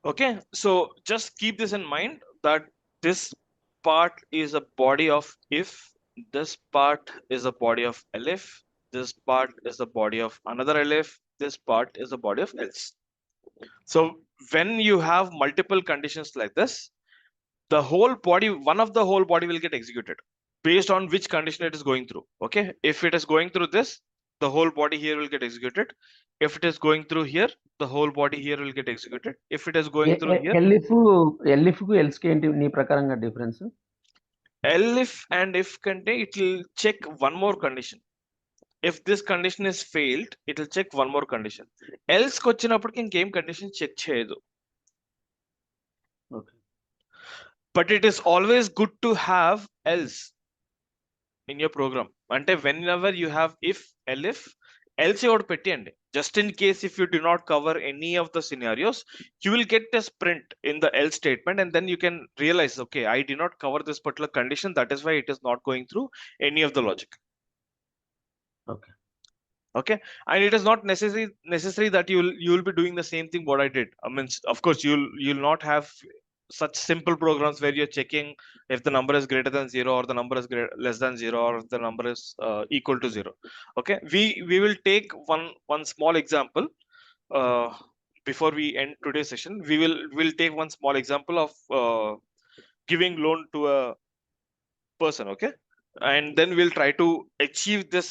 Okay, so just keep this in mind that this part is a body of if, this part is a body of elif, this part is a body of another elif, this part is a body of else. So when you have multiple conditions like this, the whole body, one of the whole body will get executed based on which condition it is going through. Okay, if it is going through this, the whole body here will get executed. If it is going through here, the whole body here will get executed. If it is going through here, elif కు else కి ఏంటి నీ ప్రకారంగా difference? elif and if కంటే it will check one more condition. If this condition is failed, it will check one more condition. Else కి వచ్చినప్పటికి ఇంకేం condition check చేయదు. Okay. But it is always good to have else in your program. అంటే whenever you have if, elif, else ఒకటి పెట్టండి. Just in case if you do not cover any of the scenarios, you will get a sprint in the else statement, and then you can realize, okay, I did not cover this particular condition. That is why it is not going through any of the logic. Okay. Okay, and it is not necessary that you will be doing the same thing what I did. I mean, of course you'll not have such simple programs where you're checking if the number is greater than 0 or the number is less than 0 or the number is equal to 0. Okay, we will take one small example before we end today's session. We'll take one small example of giving loan to a person. Okay, and then we'll try to achieve this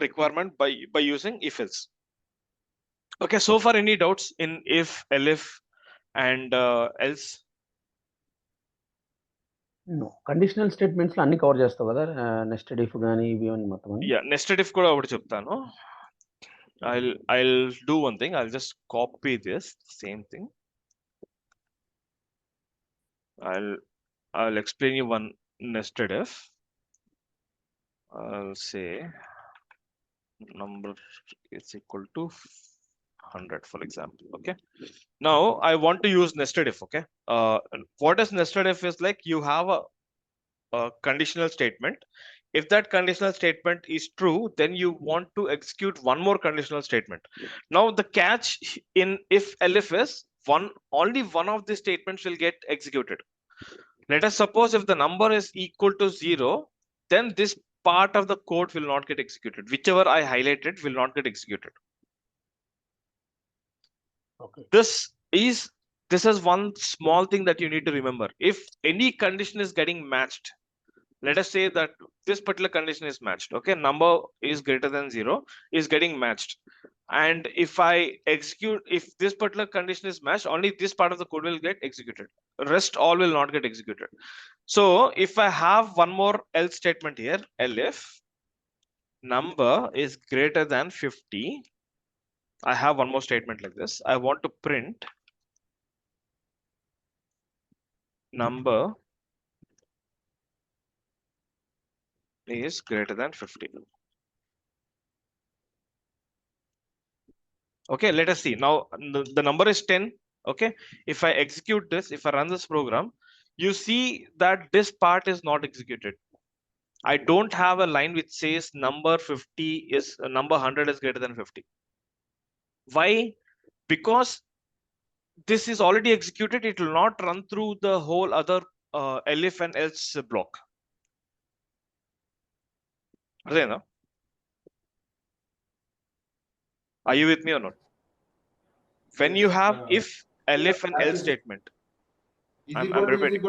requirement by using if else. Okay, so far any doubts in if, elif and else? No. Conditional statements లో అన్ని cover చేస్తావు కదా, nested if కానీ ఇవి అని మొత్తం అని? Yeah, nested if కూడా ఒకటి చెప్తాను. I'll do one thing. I'll just copy this same thing. I'll explain you one nested if. I'll say number is equal to 100, for example. Okay, now I want to use nested if. Okay, what is nested if is like you have a conditional statement. If that conditional statement is true, then you want to execute one more conditional statement. Now the catch in if elif is only one of the statements will get executed. Let us suppose if the number is equal to 0, then this part of the code will not get executed. Whichever I highlighted will not get executed. Okay. This is one small thing that you need to remember. If any condition is getting matched, let us say that this particular condition is matched. Okay, number is greater than 0 is getting matched, and if I execute, if this particular condition is matched, only this part of the code will get executed, rest all will not get executed. So if I have one more else statement here, elif number is greater than 50, I have one more statement like this. I want to print number is greater than 50. Okay, let us see. Now the number is 10. Okay, if I execute this, if I run this program, you see that this part is not executed. I don't have a line which says number 50 is number 100 is greater than 50. Why? Because this is already executed. It will not run through the whole other elif and else block. Are you with me or not? When you have if, elif and else statement, I'm repeating.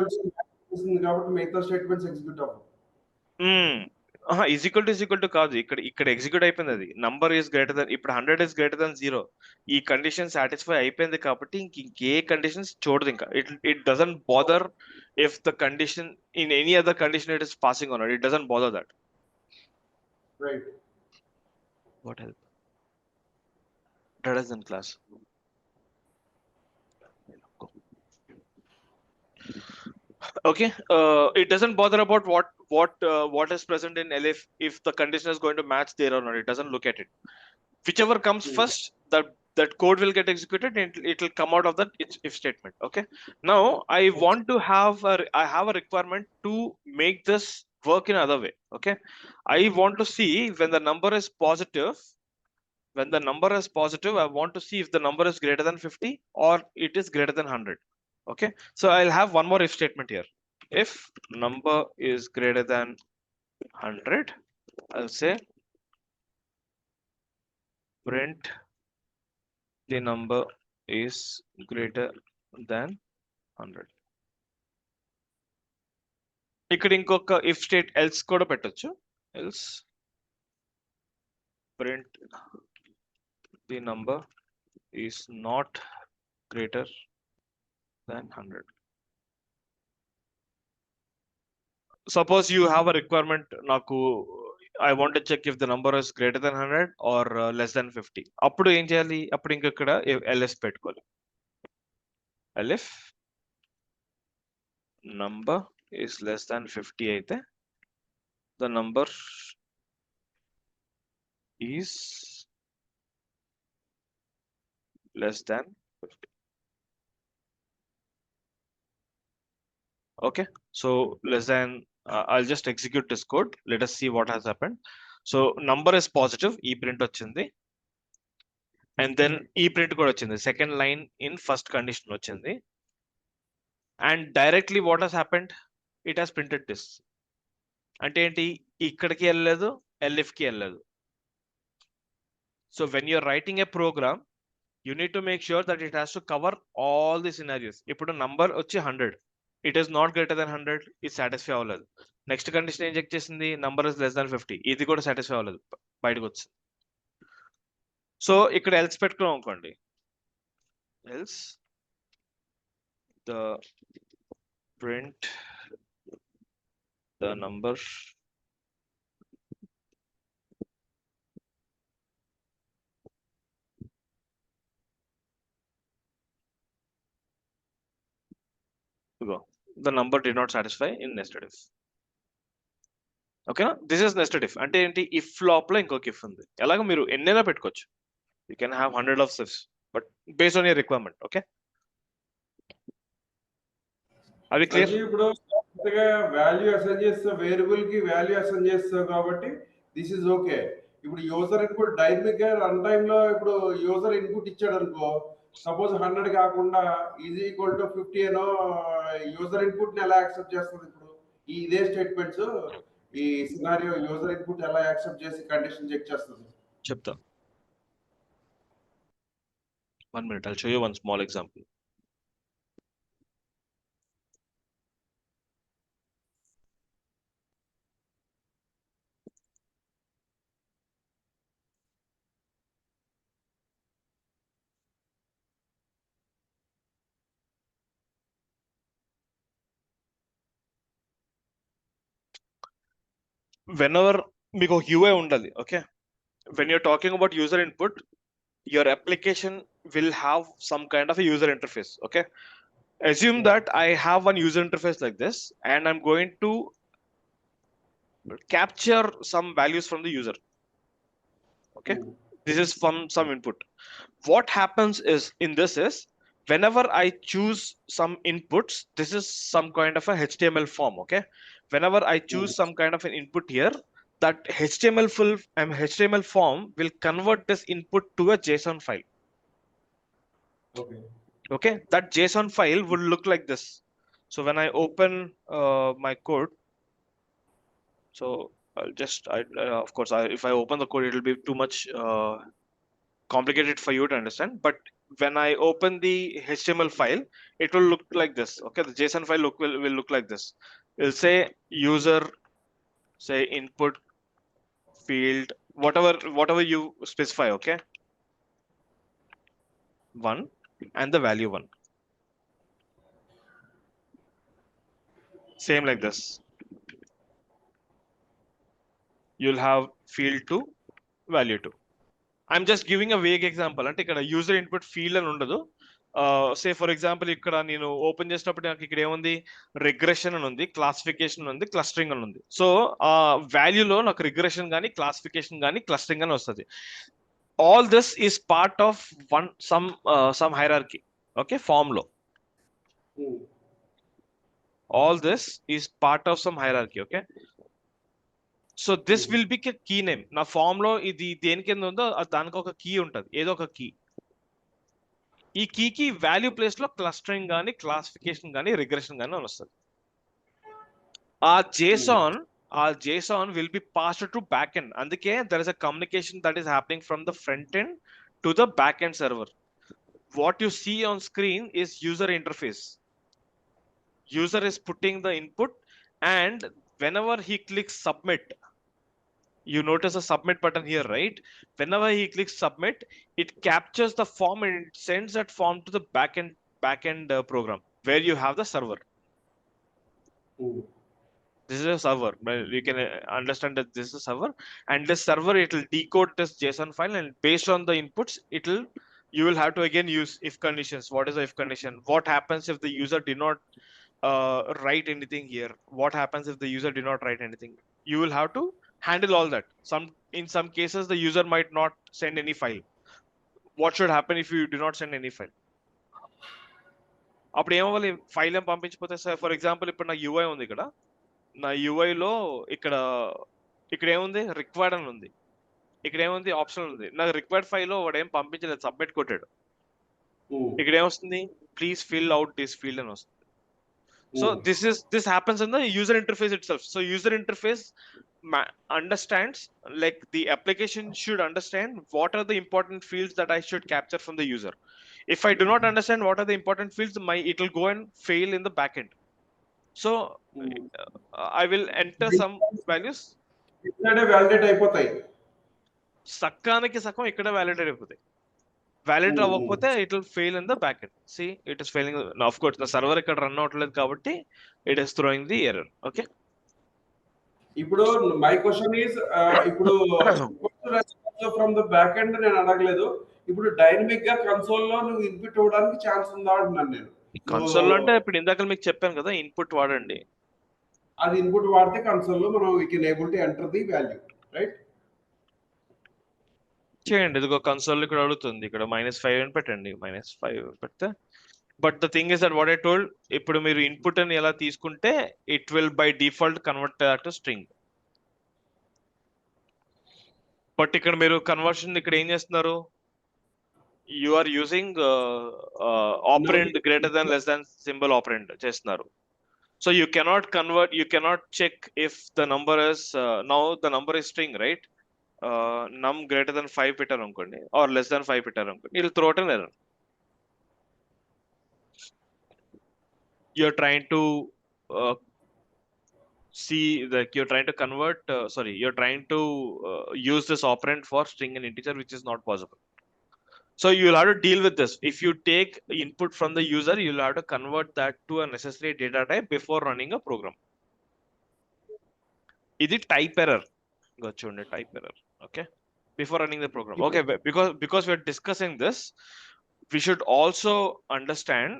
Is equal to కాదు, ఇక్కడ execute అయిపోయింది. అది number is greater than, ఇప్పుడు 100 is greater than 0. ఈ condition satisfy అయిపోయింది కాబట్టి ఇంకే conditions చూడదు. ఇంకా it doesn't bother if the condition in any other condition it is passing on, it doesn't bother that. Right. What help? That is in class. Okay, it doesn't bother about what is present in elif if the condition is going to match there or not. It doesn't look at it. Whichever comes first, that code will get executed and it will come out of that if statement. Okay, now I want to have I have a requirement to make this work in another way. Okay, I want to see when the number is positive, when the number is positive, I want to see if the number is greater than 50 or it is greater than 100. Okay, so I'll have one more if statement here. If number is greater than 100, I'll say print the number is greater than 100. ఇక్కడ ఇంకొక if state else కూడా పెట్టొచ్చు. Else print the number is not greater than 100. Suppose you have a requirement, naku I want to check if the number is greater than 100 or less than 50. అప్పుడు ఏం చేయాలి? అప్పుడు ఇంక ఇక్కడ ls పెట్టుకోవాలి. If number is less than 50 అయితే the number is less than 50. Okay, so less than I'll just execute this code. Let us see what has happened. So number is positive, e print వచ్చింది, and then e print కూడా వచ్చింది, second line in first condition వచ్చింది, and directly what has happened, it has printed this. అంటే ఏంటి? ఇక్కడికి వెళ్ళలేదు, elif కి వెళ్ళలేదు. So when you're writing a program, you need to make sure that it has to cover all the scenarios. ఇప్పుడు number వచ్చి 100, it is not greater than 100, ఇది satisfy అవ్వలేదు. నెక్స్ట్ కండిషన్ ఏం చెక్ చేసింది? నంబర్ ఇస్ లెస్ దాన్ 50, ఇది కూడా satisfy అవ్వలేదు, బయటకు వచ్చింది. సో ఇక్కడ ఎల్స్ పెట్టుకున్నాం అనుకోండి, else the print the number the number did not satisfy in nested if. ఓకేనా? This is nested if. అంటే ఏంటి? ఇఫ్ లోపల ఇంకొక ఇఫ్ ఉంది. ఎలాగో మీరు ఎన్నైనా పెట్టుకోవచ్చు, you can have 100 of ifs, but based on your requirement. Okay, అది క్లియర్? ఇప్పుడు వాల్యూ అసైన్ చేస్తా, వేరియబుల్ కి వాల్యూ అసైన్ చేస్తావు కాబట్టి దిస్ ఇస్ ఓకే. ఇప్పుడు యూజర్ ఇన్పుట్ డైనమిక్ గా రన్ టైమ్ లో ఇప్పుడు యూజర్ ఇన్పుట్ ఇచ్చాడు అనుకో, సపోజ్ 100 కాకుండా ఈజ్ ఈక్వల్ టు 50 అనో, యూజర్ ఇన్పుట్ ని ఎలా యాక్సెప్ట్ చేస్తుంది? ఇప్పుడు ఇదే స్టేట్మెంట్స్ ఈ సినారియో యూజర్ ఇన్పుట్ ఎలా యాక్సెప్ట్ చేసి కండిషన్ చెక్ చేస్తుంది చెప్తా. 1 minute, I'll show you one small example. Whenever మీకు UI ఉండాలి, okay, when you're talking about user input, your application will have some kind of a user interface. Okay, assume that I have one user interface like this, and I'm going to capture some values from the user. Okay, this is from some input. What happens is, in this is, whenever I choose some inputs, this is some kind of a HTML form. Okay, whenever I choose some kind of an input here, that HTML form will convert this input to a JSON file. Okay, that JSON file will look like this. So when I open my code, so I'll just of course if I open the code, it will be too much complicated for you to understand, but when I open the HTML file, it will look like this. Okay, the JSON file will look like this. It'll say user, say input field, whatever you specify. Okay, 1 and the value 1, same like this. You'll have field 2, value 2. I'm just giving a vague example. అంటే ఇక్కడ user input field అని ఉండదు. సే for example ఇక్కడ నేను open చేసినప్పుడు నాకు ఇక్కడ ఏముంది? రిగ్రెషన్ అని ఉంది, క్లాసిఫికేషన్ ఉంది, క్లస్టరింగ్ అని ఉంది. సో ఆ వాల్యూలో నాకు రిగ్రెషన్ కానీ, క్లాసిఫికేషన్ కానీ, క్లస్టరింగ్ అని వస్తుంది. All this is part of some hierarchy. Okay, form లో all this is part of some hierarchy. Okay, so this will be key name. నా ఫామ్ లో ఇది దేని కింద ఉందో దానికి ఒక కీ ఉంటుంది, ఏదో ఒక కీ. ఈ కీకి వాల్యూ ప్లేస్ లో క్లస్టరింగ్ కానీ క్లాసిఫికేషన్ కానీ రిగ్రెషన్ కానీ వస్తుంది. ఆ JSON will be passed to backend. అందుకే there is a communication that is happening from the front end to the backend server. What you see on screen is user interface. User is putting the input, and whenever he clicks submit, you notice a submit button here, right? Whenever he clicks submit, it captures the form and it sends that form to the backend program where you have the server. This is a server. You can understand that this is a server, and this server, it will decode this JSON file, and based on the inputs, you will have to again use if conditions. What is the if condition? What happens if the user did not write anything here? What happens if the user did not write anything? You will have to handle all that. In some cases, the user might not send any file. What should happen if you do not send any file? అప్పుడు ఏమవ్వాలి? File ఏం పంపించకపోతే, sir for example ఇప్పుడు నా UI ఉంది ఇక్కడ. నా UI లో ఇక్కడ ఏముంది? రిక్వైర్డ్ అని ఉంది. ఇక్కడ ఏముంది? ఆప్షన్ ఉంది. నాకు రిక్వైర్డ్ ఫైల్ లో వాడు ఏం పంపించలేదు, సబ్మిట్ కొట్టాడు. ఇక్కడ ఏమొస్తుంది? Please fill out this field అని వస్తుంది. So this happens in the user interface itself. So user interface understands, like the application should understand what are the important fields that I should capture from the user. If I do not understand what are the important fields, it will go and fail in the backend. So I will enter some values. ఇక్కడే validate అయిపోతాయి. సక్కానికి సక్కం ఇక్కడ validate అయిపోతాయి. Validate అవ్వకపోతే it will fail in the back end. See it is failing. Of course the server ఇక్కడ run అవట్లేదు కాబట్టి it is throwing the error. Okay, ఇప్పుడు my question is, ఇప్పుడు ఫ్రమ్ ద బ్యాక్ ఎండ్ నేను అడగలేదు. ఇప్పుడు డైనమిక్ గా కన్సోల్ లో నువ్వు ఇన్పుట్ ఇవ్వడానికి ఛాన్స్ ఉందా అంటున్నాను నేను. కన్సోల్ అంటే ఇప్పుడు ఇందాక మీకు చెప్పాను కదా, ఇన్పుట్ వాడండి. అది ఇన్పుట్ వాడితే కన్సోల్ లో మనం we can able to enter the value, right? చేయండి. ఇదిగో కన్సోల్ ఇక్కడ అడుగుతుంది, ఇక్కడ -5 అని పెట్టండి. -5 పెడితే, but the thing is that what I told, ఇప్పుడు మీరు ఇన్పుట్ అని ఎలా తీసుకుంటే it will by default convert to string. But ఇక్కడ మీరు కన్వర్షన్ ఇక్కడ ఏం చేస్తున్నారు? You are using operand greater than less than symbol operand చేస్తున్నారు. So you cannot convert, you cannot check if the number is now the number is string, right? num greater than 5 పెట్టారు అనుకోండి, are less than 5 పెట్టారు అనుకోండి, it'll throw out an error. You're trying to see that you're trying to convert, you're trying to use this operand for string and integer, which is not possible. So you'll have to deal with this. If you take input from the user, you'll have to convert that to a necessary data type before running a program. Idi type error. Go chunde type error. Okay, before running the program. Okay, because we're discussing this, we should also understand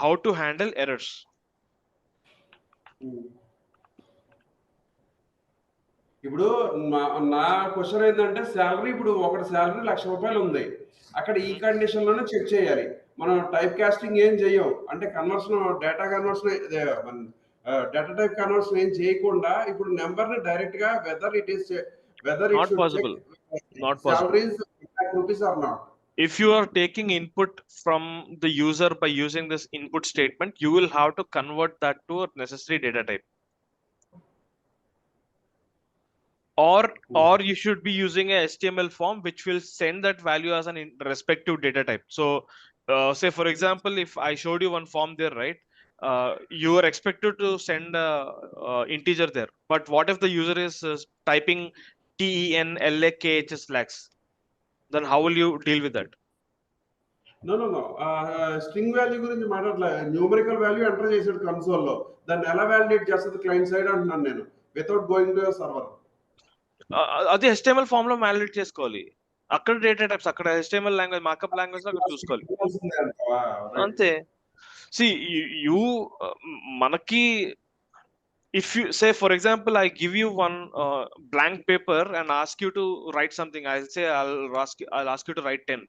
how to handle errors. ఇప్పుడు నా question ఏంటంటే, salary, ఇప్పుడు ఒకటి salary 1,00,000 రూపాయలు ఉంది, అక్కడ ఈ condition లోనే చెక్ చేయాలి. మనం టైప్ కాస్టింగ్ ఏం చెయ్యం, అంటే కన్వర్షన్, డేటా టైప్ కన్వర్షన్ ఏం చేయకుండా ఇప్పుడు నెంబర్ ని డైరెక్ట్ గా whether it Not possible. Not possible. Rupees or not. If you are taking input from the user by using this input statement, you will have to convert that to a necessary data type. Or you should be using a HTML form which will send that value as an respective data type. So say for example, if I showed you one form there, right? You are expected to send a integer there, but what if the user is typing TENLAKHS, then how will you deal with that? No. String value గురించి మాట్లాడలే, numerical value enter చేసాడు console లో, దాన్ని ఎలా validate చేస్తుంది client side అంటున్నాను నేను, without going to server. అది HTML ఫామ్ లో వాలిడేట్ చేసుకోవాలి. అక్కడ డేటా టైప్స్, అక్కడ HTML లాంగ్వేజ్, మార్కప్ లాంగ్వేజ్ లో అక్కడ చూసుకోవాలి అంతే. See, you manaki, if you say for example I give you one blank paper and ask you to write something, I'll say I'll ask you to write 10.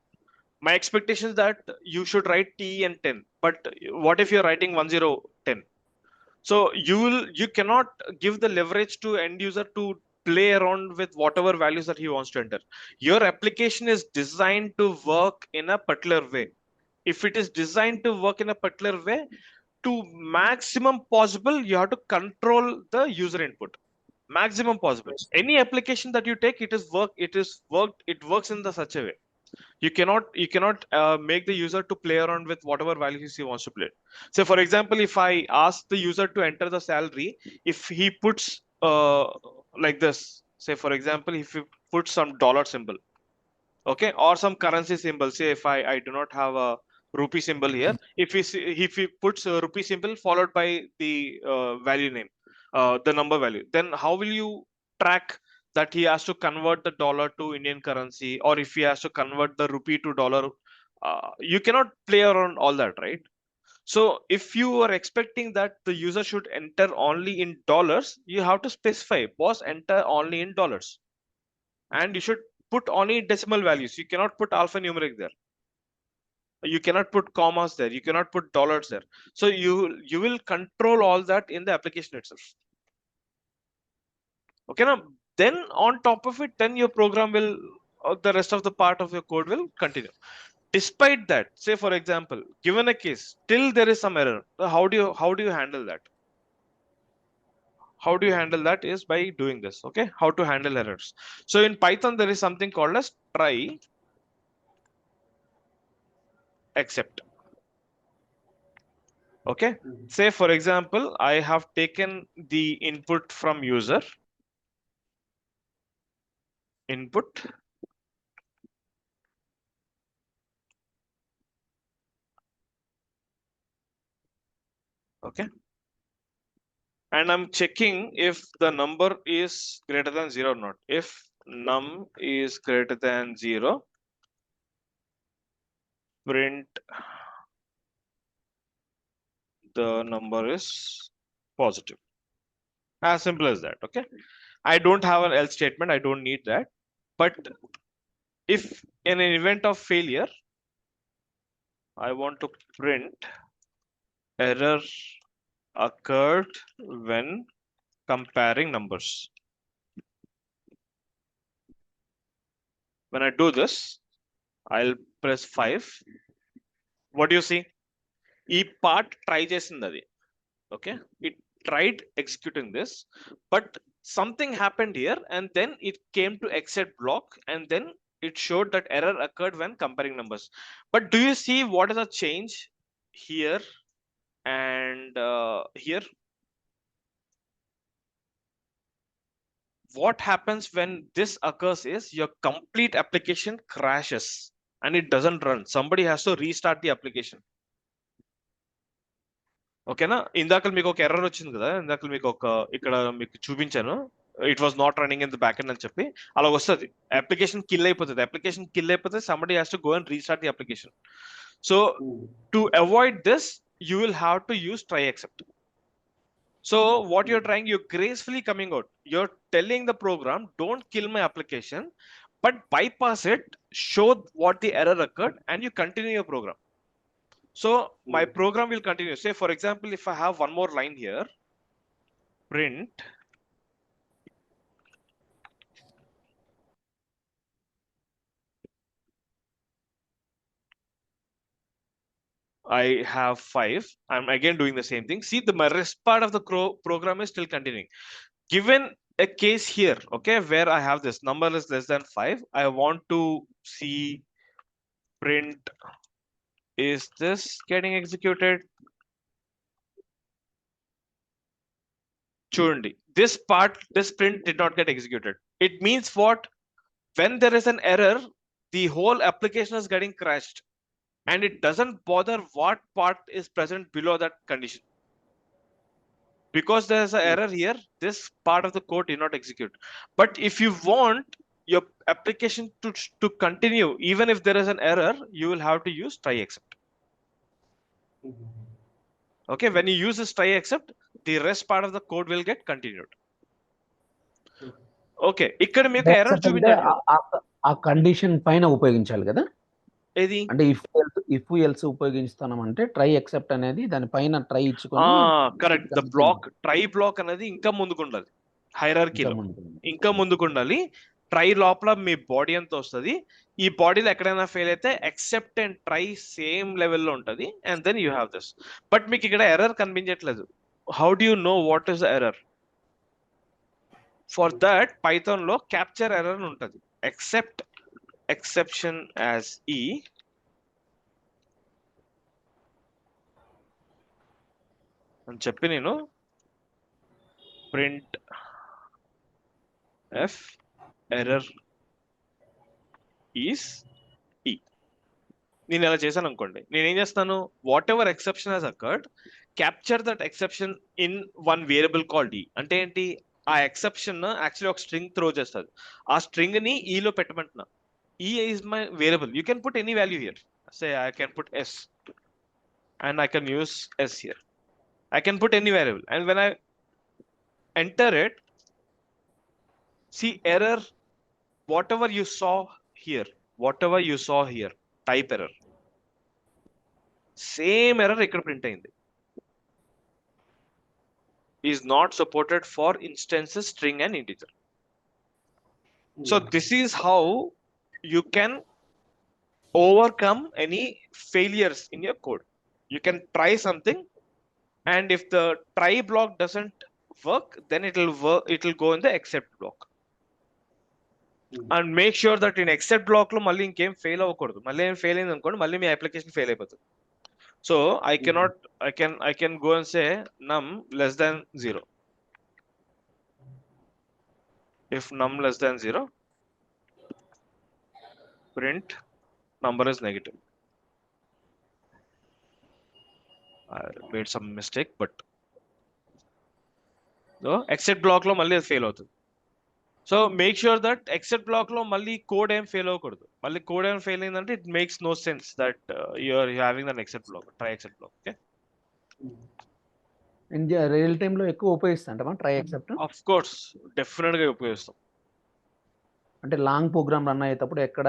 My expectation is that you should write T and 10, but what if you're writing 10? So you cannot give the leverage to end user to play around with whatever values that he wants to enter. Your application is designed to work in a particular way. If it is designed to work in a particular way, to maximum possible, you have to control the user input. Maximum possible. Any application that you take, it works in such a way. You cannot make the user to play around with whatever values he wants to play. So for example, if I ask the user to enter the salary, if he puts like this, say for example, if he puts some dollar symbol, okay, or some currency symbol, say if I do not have a rupee symbol here, if he puts a rupee symbol followed by the value name, the number value, then how will you track that he has to convert the dollar to Indian currency, or if he has to convert the rupee to dollar? You cannot play around all that, right? So if you are expecting that the user should enter only in dollars, you have to specify, boss, enter only in dollars, and you should put only decimal values. You cannot put alphanumeric there. You cannot put commas there. You cannot put dollars there. So you will control all that in the application itself. Okay, now then on top of it, then your program will, the rest of the part of your code will continue. Despite that, say for example, given a case, still there is some error. How do you handle that? How do you handle that is by doing this. Okay, how to handle errors. So in Python, there is something called as try except. Okay, say for example, I have taken the input from user, input, okay, and I'm checking if the number is greater than 0 or not. If num is greater than 0, print the number is positive. As simple as that. Okay, I don't have an else statement, I don't need that. But if in an event of failure, I want to print error occurred when comparing numbers. When I do this, I'll press 5. What do you see? E part try chesindadi. Okay, it tried executing this, but something happened here, and then it came to exit block, and then it showed that error occurred when comparing numbers. But do you see what is the change here and here? What happens when this occurs is your complete application crashes and it doesn't run. Somebody has to restart the application. ఓకేనా? ఇందాక మీకు ఒక error వచ్చింది కదా, ఇందాక మీకు ఒక ఇక్కడ మీకు చూపించాను, it was not running in the back end అని చెప్పి. అలా వస్తుంది, అప్లికేషన్ కిల్ అయిపోతుంది. అప్లికేషన్ కిల్ అయిపోతే somebody has to go and restart the application. So to avoid this, you will have to use try except. So what you're trying, you're gracefully coming out, you're telling the program, don't kill my application, but bypass it, show what the error occurred, and you continue your program. So my program will continue. Say for example, if I have one more line here, print I have 5. I'm again doing the same thing. See, the rest part of the program is still continuing. Given a case here, okay, where I have this number is less than 5, I want to see print, is this getting executed? Churndi. This part, this print did not get executed. It means what? When there is an error, the whole application is getting crashed, and it doesn't bother what part is present below that condition. Because there's an error here, this part of the code did not execute. But if you want your application to continue, even if there is an error, you will have to use try except. Okay, when you use this try except, the rest part of the code will get continued. Okay, ఇక్కడ మీకు error చూపించట్లేదు. ఆ condition పైన ఉపయోగించాలి కదా, ఏది అంటే if else ఉపయోగిస్తామంటే ట్రై ఎక్సెప్ట్ అనేది దాని పైన ట్రై ఇచ్చుకొని. Correct, the block, try block అనేది ఇంకా ముందుకు ఉండాలి. హైరార్కీలో ఇంకా ముందుకు ఉండాలి. ట్రై లోపల మీ బాడీ ఎంత వస్తుంది, ఈ బాడీలో ఎక్కడైనా ఫెయిల్ అయితే ఎక్సెప్ట్ అండ్ ట్రై సేమ్ లెవెల్లో ఉంటుంది, and then you have this. But మీకు ఇక్కడ ఎర్రర్ కనిపించట్లేదు. How do you know what is the error? For that Python లో క్యాప్చర్ ఎర్రర్ ఉంటుంది. ఎక్సెప్ట్ ఎక్సెప్షన్ యాజ్ ఈ అని చెప్పి నేను ప్రింట్ ఎఫ్ ఎర్రర్ ఈస్ ఈ. నేను ఇలా చేశాను అనుకోండి, నేనేం చేస్తాను, what ever exception has occurred, capture that exception in one variable called ఈ. అంటే ఏంటి, ఆ ఎక్సెప్షన్ యాక్చువల్లీ ఒక స్ట్రింగ్ త్రో చేస్తుంది. ఆ స్ట్రింగ్ ని ఈలో పెట్టమంటున్నా. ఈ is my variable. You can put any value here. Say I can put yes and I can use s here. I can put any variable, and when I enter it, see error, whatever you saw here, type error, same error ikkada print ayindi, is not supported for instances string and integer. So this is how you can overcome any failures in your code. You can try something, and if the try block doesn't work, then it will go in the except block. And make sure that in except block lo malli inkem fail avakudadu. Malli em fail ayindi anukondi, malli me application fail అయిపోతుంది. So I can go and say num less than 0. If num less than 0, print number is negative. I made some mistake, but so except block lo malli fail అవుతుంది. So make sure that except block లో మళ్ళీ code ఏం fail అవ్వకూడదు. మళ్ళీ code ఏం fail అయిందంటే it makes no sense that you're having than except block, try except block. Okay, real time లో ఎక్కువ ఉపయోగిస్తాం try except. Of course definite గా ఉపయోగిస్తాం. అంటే లాంగ్ ప్రోగ్రామ్ రన్ అయ్యేటప్పుడు ఎక్కడ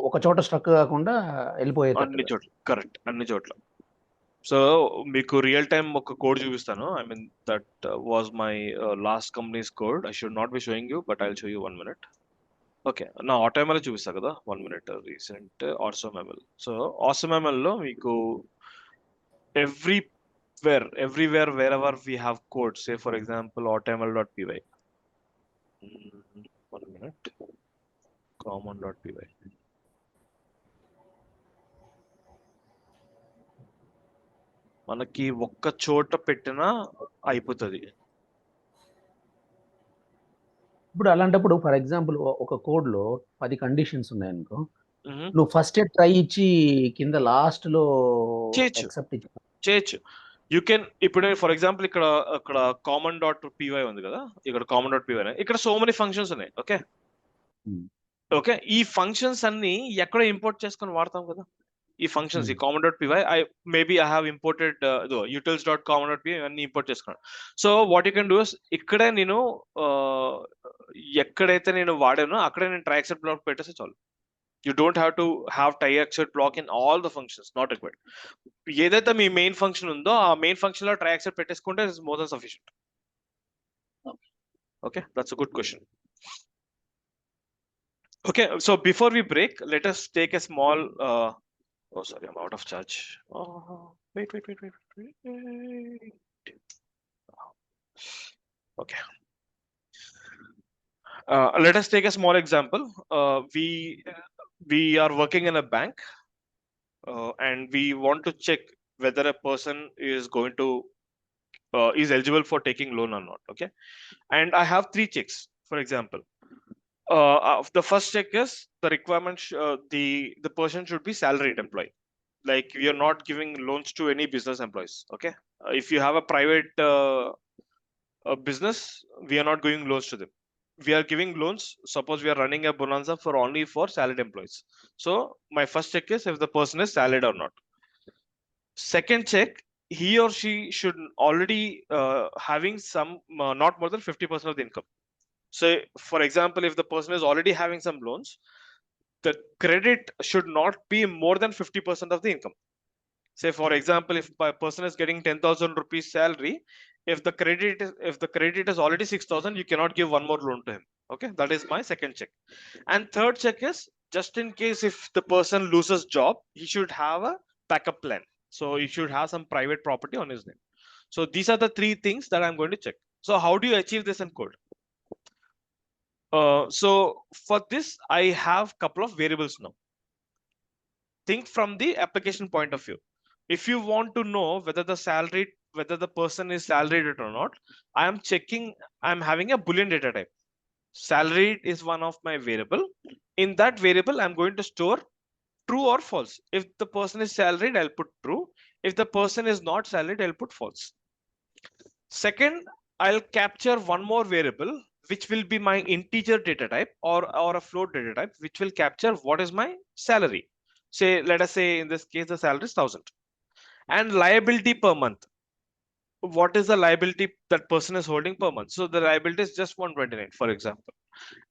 ఒక చోట స్ట్రక్ కాకుండా వెళ్ళిపోయేది అన్ని చోట్ల. కరెక్ట్, అన్ని చోట్ల. సో మీకు రియల్ టైమ్ ఒక కోడ్ చూపిస్తాను. I mean that was my last companies code. I should not be showing you, but I will show you 1 minute. Okay, నా ఆటోఎంఎల్ చూపిస్తా కదా 1 minute. రీసెంట్ ఆటోఎంఎల్. సో ఆటోఎంఎల్ లో మీకు everywhere wherever we have code, say for example automl.py, 1 minute, common.py, మనకి ఒక్క చోట పెట్టినా అయిపోతుంది. ఇప్పుడు అలాంటప్పుడు ఫర్ ఎగ్జాంపుల్ ఒక కోడ్ లో 10 కండిషన్స్ ఉన్నాయనుకో, నువ్వు ఫస్ట్ ట్రై ఇచ్చి కింద లాస్ట్ లో చేయొచ్చు. You can. ఇప్పుడు ఫర్ ఎగ్జాంపుల్ ఇక్కడ common.py ఉంది కదా, ఇక్కడ common.py, ఇక్కడ సో మెనీ ఫంక్షన్స్ ఉన్నాయి. ఓకే ఓకే, ఈ ఫంక్షన్స్ అన్ని ఎక్కడ ఇంపోర్ట్ చేసుకొని వాడతాం కదా ఈ ఫంక్షన్స్. ఈ common.py maybe I have imported utils.common.py అన్ని ఇంపోర్ట్ చేసుకున్నాను. So what you can do is, ఇక్కడే నేను ఎక్కడైతే నేను వాడానో అక్కడే నేను ట్రై ఎక్సెప్ట్ బ్లాక్ పెట్టేస్తే చాలు. You don't have to have try except block in all the functions, not required. ఏదైతే మీ మెయిన్ ఫంక్షన్ ఉందో ఆ మెయిన్ ఫంక్షన్ లో ట్రై ఎక్సెప్ట్ పెట్టేసుకుంటే is more than sufficient. Okay, that's a good question. Okay, so before we break, let us take a small oh sorry, I'm out of charge. Wait. Okay, let us take a small example. We are working in a bank, and we want to check whether a person is going to is eligible for taking loan or not. Okay, and I have 3 checks. For example, the first check is the requirement, the person should be salaried employee. Like, we are not giving loans to any business employees. Okay, if you have a private business, we are not giving loans to them. We are giving loans, suppose we are running a bonanza for only for salaried employees. So my first check is if the person is salaried or not. Second check, he or she should already having some not more than 50% of the income. So for example, if the person is already having some loans, the credit should not be more than 50% of the income. Say for example, if a person is getting 10,000 rupees salary, If the credit is already 6,000, you cannot give one more loan to him. Okay, that is my second check. And third check is just in case if the person loses job, he should have a backup plan. So he should have some private property on his name. So these are the three things that I'm going to check. So how do you achieve this in code? So for this, I have couple of variables now. Think from the application point of view. If you want to know whether the person is salaried or not, I'm having a Boolean data type. Salaried is one of my variable. In that variable, I'm going to store true or false. If the person is salaried, I'll put true. If the person is not salaried, I'll put false. Second, I'll capture one more variable, which will be my integer data type or a float data type, which will capture what is my salary. Say, let us say in this case, the salary is 1,000. And liability per month. What is the liability that person is holding per month? So the liability is just 129, for example.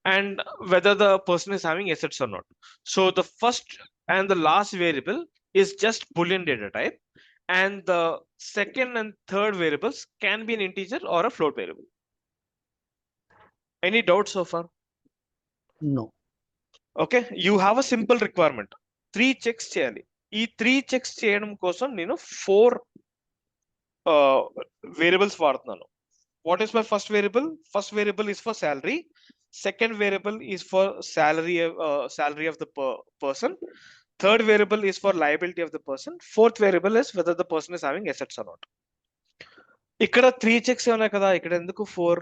And whether the person is having assets or not. So the first and the last variable is just Boolean data type. And the second and third variables can be an integer or a float variable. Any doubts so far? No. Okay, you have a simple requirement. 3 checks cheyali. ఈ 3 checks చేయడం కోసం నేను 4 variables వాడుతున్నాను. What is my first variable? First variable is for salary. Second variable is for salary of the person. Third variable is for liability of the person. Fourth variable is whether the person is having assets or not. ఇక్కడ 3 checks ఉన్నాయి కదా, ఇక్కడ ఎందుకు 4?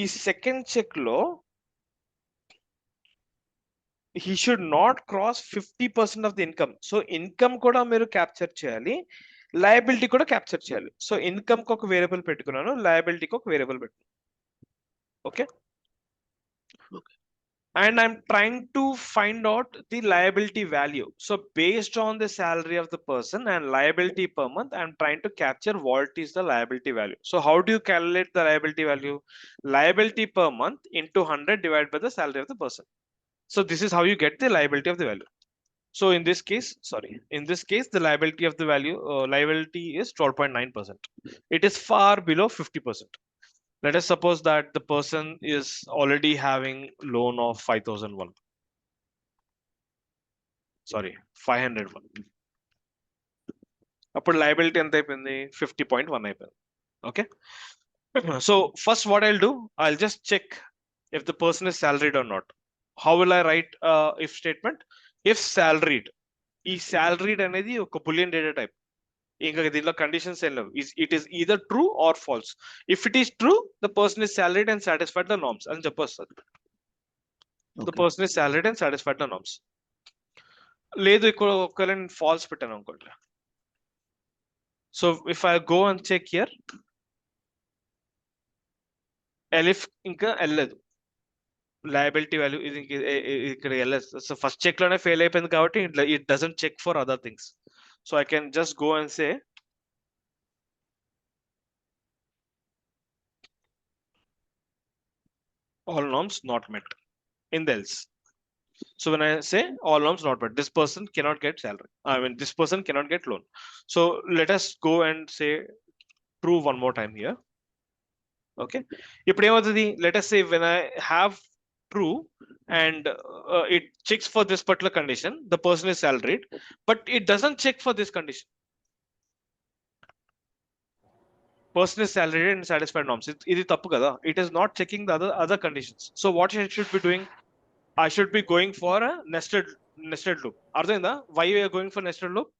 ఈ second check లో he should not cross 50% of the income. So income కూడా మీరు capture చేయాలి, లయబిలిటీ కూడా క్యాప్చర్ చేయాలి. సో ఇన్కమ్ కి ఒక వేరియబుల్ పెట్టుకున్నాను, లయబిలిటీకి ఒక వేరియబుల్ పెట్టుకున్నాను. Okay, and I'm trying to find out the liability value. So based on the salary of the person and liability per month, I'm trying to capture what is the liability value. So how do you calculate the liability value? Liability per month into 100 divided by the salary of the person. So this is how you get the liability of the value. So in this case, the liability of the liability is 12.9%. It is far below 50%. Let us suppose that the person is already having loan of 5,001. Sorry, 501. Upper liability and 50.1 అయిపోయింది. Okay. So first what I'll do, I'll just check if the person is salaried or not. How will I write if statement? If salaried, ఈ salaried అనేది ఒక boolean data type. ఇంకా దీనిలో conditions ఏం లేవు. It is either true or false. If it is true, the person is salaried and satisfied the norms అని చెప్పొస్తుంది. The person is salaried and satisfied the norms. లేదు ఇక్కడ ఒకవేళ నేను false పెట్టాను అనుకోండి. So if I go and check here, elif ఇంకా వెళ్ళలేదు, liability value is ఇక్కడ వెళ్ళలేదు. So first check లోనే ఫెయిల్ అయిపోయింది కాబట్టి it doesn't check for other things. So I can just go and say all norms not met in the else. So when I say all norms not met, this person cannot get salary. I mean, this person cannot get loan. So let us go and say true one more time here. Okay. ఇప్పుడు ఏమవుతుంది? Let us say when I have true and it checks for this particular condition, the person is salaried, but it doesn't check for this condition. Person is salaried and satisfied norms. ఇది తప్పు కదా. It is not checking the other conditions. So what I should be doing? I should be going for a nested loop. అర్థమైందా? Why we are going for nested loop?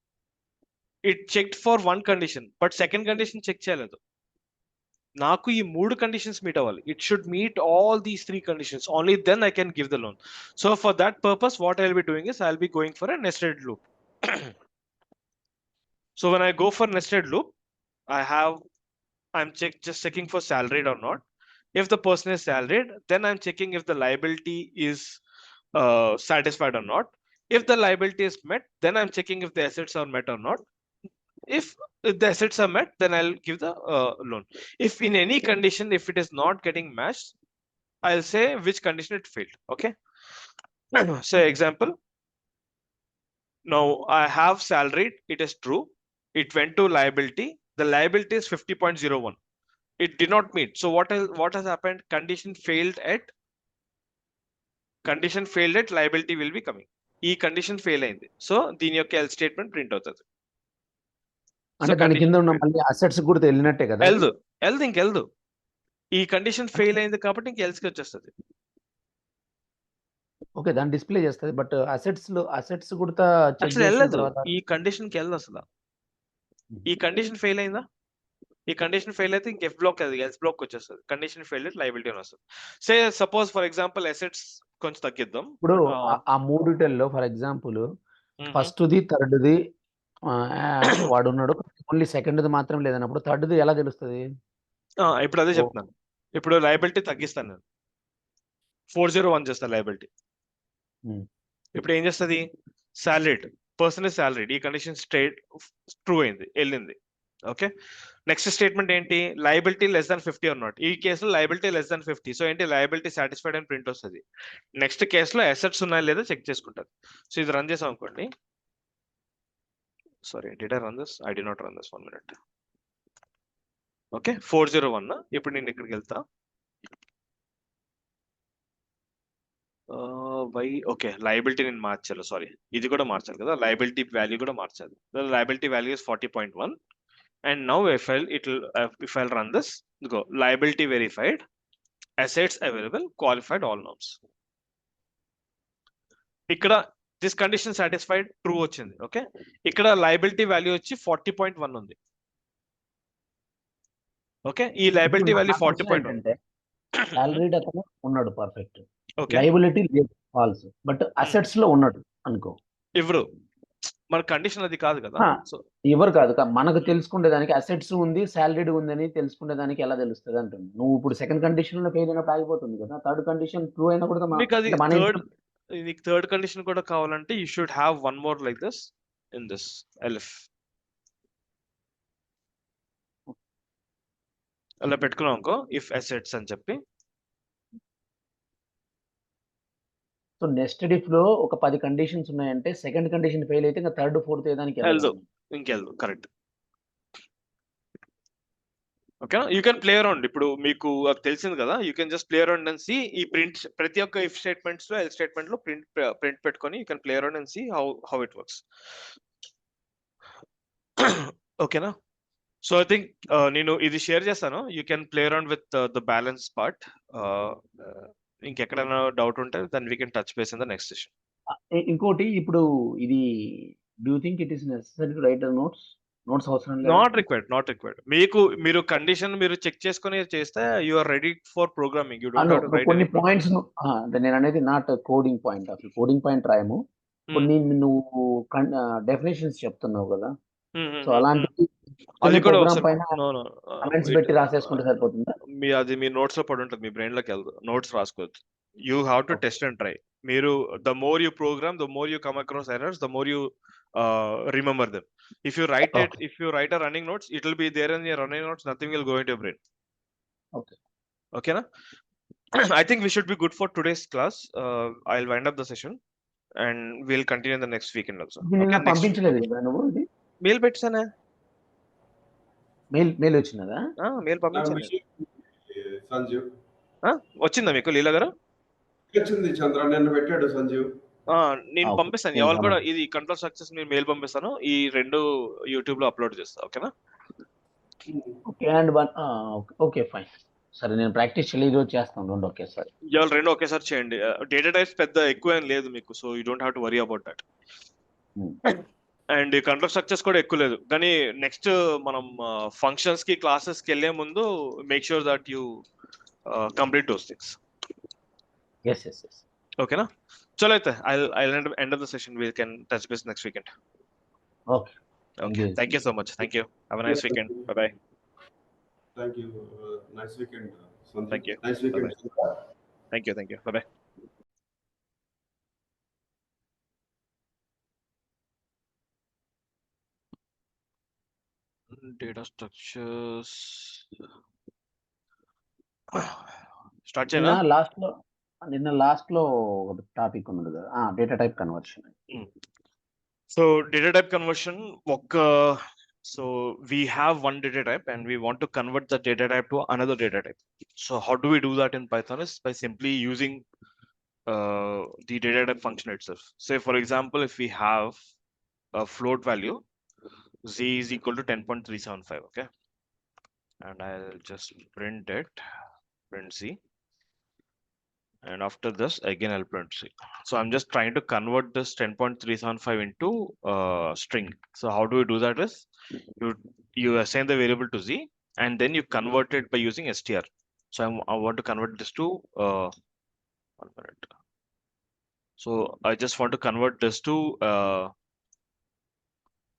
It checked for one condition, but second condition check చేయలేదు. నాకు ఈ 3 conditions meet అవ్వాలి. It should meet all these 3 conditions. Only then I can give the loan. So for that purpose, what I'll be doing is I'll be going for a nested loop. So when I go for nested loop, I'm just checking for salaried or not. If the person is salaried, then I'm checking if the liability is satisfied or not. If the liability is met, then I'm checking if the assets are met or not. If the assets are met, then I'll give the loan. If in any condition, if it is not getting matched, I'll say which condition it failed. Okay. So example, now I have salaried, it is true. It went to liability. The liability is 50.01. it did not meet. So what has happened? Condition failed at liability will be coming. ఈ condition fail అయింది, so దీని యొక్క L statement print అవుతుంది. అంటే దాని కింద ఉన్న మళ్ళీ అసెట్స్ కూడా వెళ్ళినట్టే కదా, ఇంకెళ్దు. ఈ కండిషన్ ఫెయిల్ అయింది కాబట్టి ఇంక ఎల్స్కి వచ్చేస్తుంది. ఓకే, దాన్ని డిస్ప్లే చేస్తుంది, బట్ అసెట్స్ కూడా చెక్ చేసిన తర్వాత ఈ కండిషన్కి వెళ్ళదు అసలు. ఈ కండిషన్ ఫెయిల్ అయిందా, ఈ కండిషన్ ఫెయిల్ అయితే ఇంక ఎఫ్ బ్లాక్ అది ఎల్స్ బ్లాక్ వచ్చేస్తుంది. కండిషన్ ఫెయిల్ అయితే లయబిలిటీ అని వస్తుంది. Say suppose for example assets కొంచెం తగ్గిద్దాం. ఇప్పుడు ఆ మూడిటల్లో ఫర్ ఎగ్జాంపుల్ ఫస్ట్ది థర్డ్ది వాడు ఉన్నాడు, ఓన్లీ సెకండ్ది మాత్రం లేదన్నప్పుడు థర్డ్ది ఎలా తెలుస్తుంది? ఇప్పుడు అదే చెప్తున్నాను. ఇప్పుడు లయబిలిటీ తగ్గిస్తాను నేను, 401 చేస్తాను లయబిలిటీ. ఇప్పుడు ఏం చేస్తుంది? సాలరీడ్ పర్సన్ ఇస్ సాలరీడ్, ఈ కండిషన్ స్ట్రేట్ ట్రూ అయింది, వెళ్ళింది. ఓకే, నెక్స్ట్ స్టేట్మెంట్ ఏంటి? Liability less than 50 or not. ఈ కేసులో లయబిలిటీ లెస్ దాన్ 50, సో ఏంటి? లయబిలిటీ సాటిస్ఫైడ్ అని ప్రింట్ వస్తుంది. నెక్స్ట్ కేసులో అసెట్స్ ఉన్నాయా లేదా చెక్ చేసుకుంటారు. సో ఇది రన్ చేసాం అనుకోండి. Sorry, did I run this? I did not run this, 1 minute. Okay, 401. ఇప్పుడు నేను ఇక్కడికి వెళ్తా. ఓకే, లయబిలిటీ నేను మార్చాలి, సారీ ఇది కూడా మార్చాలి కదా, లయబిలిటీ వాల్యూ కూడా మార్చాలి. Liability value is 40.1. and now if I'll run this, go liability verified, assets available, qualified all norms. ఇక్కడ this condition satisfied true వచ్చింది. ఓకే, ఇక్కడ liability value వచ్చి 40.1 ఉంది. ఓకే, ఈ liability value 40.1. సాలరీడ్ అతను ఉన్నాడు పర్ఫెక్ట్, ఓకే, లయబిలిటీ లేదు falls, but assets లో ఉన్నాడు అనుకో. ఎవరు మన కండిషన్ అది కాదు కదా. సో ఎవరు కాదు, మనకు తెలుసుకునే దానికి అసెట్స్ ఉంది సాలరీడ్ ఉందని తెలుసుకునే దానికి ఎలా తెలుస్తుంది అంటుంది. నువ్వు ఇప్పుడు సెకండ్ కండిషన్ లో ఫెయిల్ అయినప్పుడు ఆగిపోతుంది కదా, థర్డ్ కండిషన్ ట్రూ అయినా కూడా మీకు థర్డ్ కండిషన్ కూడా కావాలంటే you should have one more like this in this LF. అలా పెట్టుకున్నాం అనుకో, ఇఫ్ అసెట్స్ అని చెప్పి. సో నెస్టెడ్ ఇఫ్ లో ఒక 10 కండిషన్స్ ఉన్నాయంటే సెకండ్ కండిషన్ ఫెయిల్ అయితే ఇంకా థర్డ్ ఫోర్త్ ఏదానికి ఇంకెళ్ళదు. కరెక్ట్. ఓకేనా, యూ కెన్ ప్లే అరౌండ్. ఇప్పుడు మీకు అది తెలిసింది కదా, you can just play around and see. ఈ ప్రింట్ ప్రతి ఒక్క ఇఫ్ స్టేట్మెంట్స్ లో ఎల్ స్టేట్మెంట్ లో ప్రింట్ పెట్టుకొని you can play around and see how it works. ఓకేనా, సో ఐ థింక్ నేను ఇది షేర్ చేస్తాను. You can play around with the balance part. ఇంకెక్కడైనా డౌట్ ఉంటే దాన్ని we can touch base in the next session. ఇంకోటి, ఇప్పుడు ఇది do you think it is necessary to write notes అవసరం లేదు? Not required. మీరు కండిషన్ మీరు చెక్ చేసుకొని చేస్తే you are ready for programming. You don't have to write కొన్ని పాయింట్స్ అంటే నేను అనేది నాట్ కోడింగ్ పాయింట్, అసలు కోడింగ్ పాయింట్ రాయము. కొన్ని నువ్వు డెఫినేషన్స్ చెప్తున్నావు కదా, సో అలాంటివి ప్రోగ్రామ్ పైన కమెంట్స్ పెట్టి రాసేసుకుంటే సరిపోతుందా? అది మీ నోట్స్ లో పడి ఉంటుంది, మీ బ్రెయిన్ లోకి వెళ్ళదు. నోట్స్ రాసుకోవచ్చు. You have to test and try. మీరు the more you program, the more you come across errors, the more you remember them. If you write a running notes, it will be there in your running notes. Nothing will go into your brain. Okay na? I think we should be good for today's class. I'll wind up the session and we'll continue in the next weekend also. పంపించలేదు కదా నువ్వు? ఇది mail పెట్టానా? Mail వచ్చినదా? Mail పంపించాను సంజీవ్. వచ్చిందా మీకు లీలా గారు? వచ్చింది చంద్ర, నిన్న పెట్టాడు సంజీవ్. నేను పంపిస్తాను. ఎవరు కూడా ఇది కంట్రోల్ సక్సెస్ మీరు మెయిల్ పంపిస్తాను. ఈ రెండు యూట్యూబ్ లో అప్లోడ్ చేస్తా. ఓకేనా? Okay fine. సరే, నేను ప్రాక్టీస్ ఈరోజు చేస్తాను రెండు ఒకేసారి. ఇవాళ రెండు ఒకేసారి చేయండి. డేటా టైప్స్ పెద్ద ఎక్కువ ఏం లేదు మీకు, so you don't have to worry about that. And control structures కూడా ఎక్కువ లేదు. కానీ నెక్స్ట్ మనం ఫంక్షన్స్ కి క్లాసెస్ కి వెళ్ళే ముందు make sure that you complete those things. yes. ఓకేనా? చలో అయితే I'll end of the session. We can touch base next weekend. Okay. Thank you so much. Thank you. Have a nice weekend. Bye bye. Thank you. Nice weekend. Thank you. Nice weekend. Bye-bye. Thank you. Bye bye. Data structures. Start చేయనా? నిన్న last లో ఒక topic ఉన్నది కదా, data type conversion. So data type conversion So we have one data type and we want to convert the data type to another data type. So how do we do that in Python is by simply using the data type function itself. Say for example, if we have a float value, z is equal to 10.375, okay? And I'll just print it, print z. And after this, again, I'll print c. So I'm just trying to convert this 10.375 into string. So how do we do that is, you assign the variable to z, and then you convert it by using str. So I want to convert this to 1 minute. So I just want to convert this to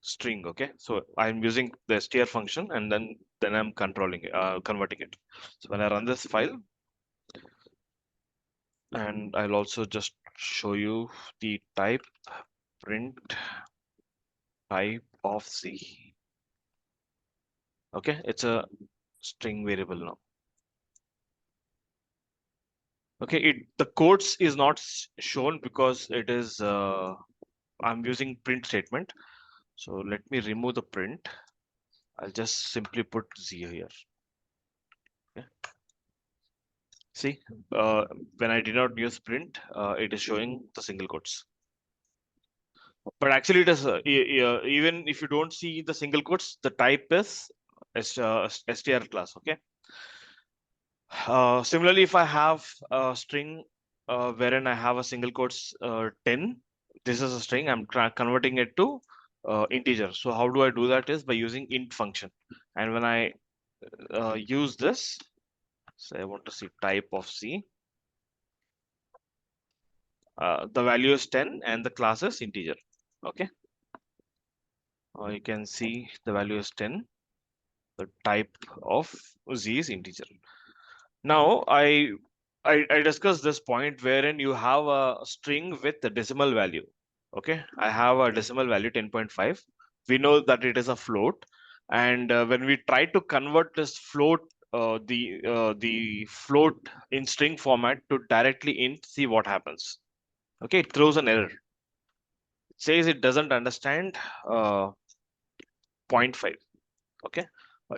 string. Okay, so I'm using the str function, and then I'm controlling it, converting it. So when I run this file, and I'll also just show you the type, print type of c. Okay, it's a string variable now. Okay, the quotes is not shown because it is I'm using print statement. So let me remove the print. I'll just simply put z here. Okay. See, when I did not use print, it is showing the single quotes. But actually, it is even if you don't see the single quotes, the type is str class. Okay. Similarly, if I have a string wherein I have a single quotes 10, this is a string. I'm converting it to integer. So how do I do that is by using int function. And when I use this, so I want to see type of c. The value is 10 and the class is integer. Okay. You can see the value is 10. The type of z is integer. Now I discussed this point wherein you have a string with a decimal value. Okay, I have a decimal value 10.5. We know that it is a float, and when we try to convert this float, the float in string format to directly int, see what happens. Okay, it throws an error. It says it doesn't understand 0.5. Okay,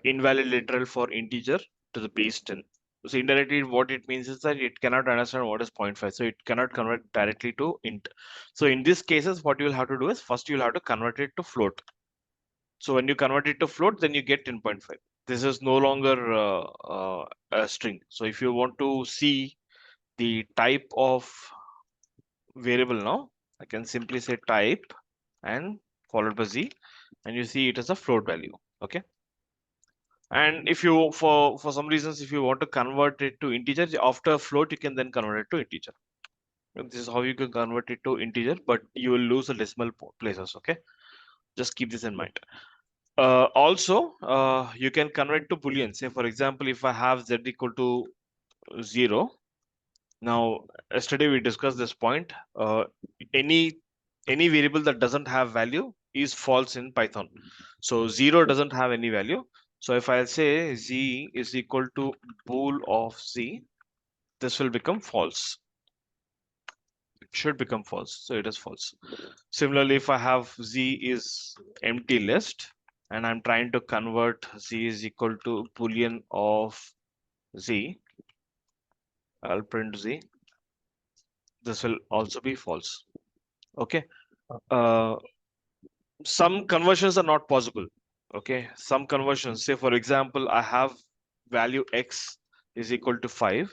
invalid literal for integer to the base 10. So indirectly what it means is that it cannot understand what is 0.5, so it cannot convert directly to int. So in these cases what you will have to do is first you will have to convert it to float. So when you convert it to float, then you get 10.5. This is no longer a string. So if you want to see the type of variable now, I can simply say type and followed by z, and you see it as a float value. Okay. And if you for some reasons if you want to convert it to integer after float, you can then convert it to integer. And this is how you can convert it to integer, but you will lose the decimal places. Okay, just keep this in mind. Also you can convert to boolean. Say for example, if I have z equal to 0. Now yesterday we discussed this point. Any variable that doesn't have value is false in Python. So 0 doesn't have any value. So if I say z is equal to bool of z, this will become false. It should become false. So it is false. Similarly, if I have z is empty list and I'm trying to convert z is equal to boolean of z, I'll print z. This will also be false. Okay. Uh, some conversions are not possible. Okay, some conversions, say for example, I have value x is equal to 5.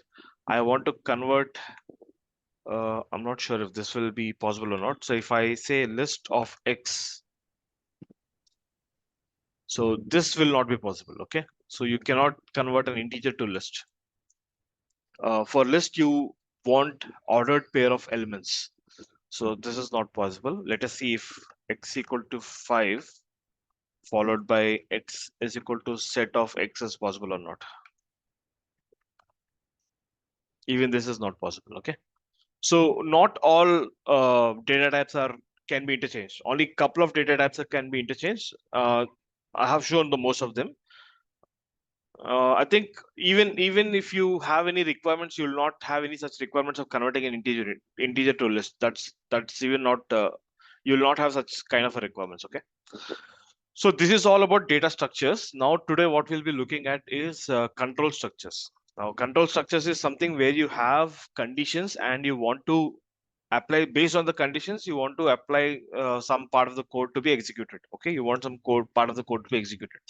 I want to convert, I'm not sure if this will be possible or not. So if I say list of x, so this will not be possible. Okay, so you cannot convert an integer to list. For list, you want ordered pair of elements. So this is not possible. Let us see if x equal to 5 followed by x is equal to set of x is possible or not. Even this is not possible. Okay, so not all data types can be interchanged. Only a couple of data types can be interchanged. I have shown the most of them. I think even if you have any requirements, you will not have any such requirements of converting an integer to a list. That's even not you will not have such kind of a requirements. Okay. So this is all about data structures. Now today what we'll be looking at is control structures. Now control structures is something where you have conditions and you want to apply, based on the conditions, you want to apply some part of the code to be executed. Okay, you want some code part of the code to be executed.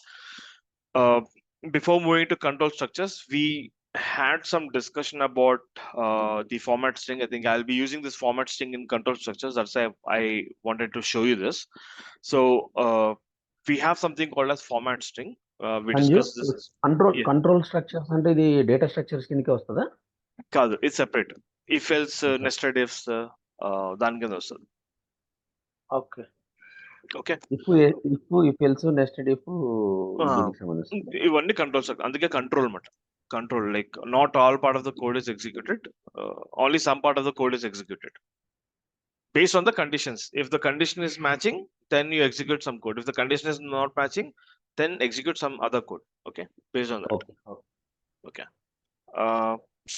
Uh, Before moving to control structures, we had some discussion about the format string. I think I'll be using this format string in control structures. That's why I wanted to show you this. So we have something called as format string. We discussed this. Yeah, control structures అంటే ఇది data structures కిందకి వస్తుందా? కాదు, it's separate. If else nested ifs దాని కింద వస్తుంది. Okay okay, if else nested if దీనికి సంబంధించి ఇవన్నీ కంట్రోల్ స్ట్రక్చర్. అందుకే కంట్రోల్ అన్నమాట. Control, like not all part of the code is executed, only some part of the code is executed based on the conditions. If the condition is matching, then you execute some code. If the condition is not matching, then execute some other code. Okay, based on that. Okay.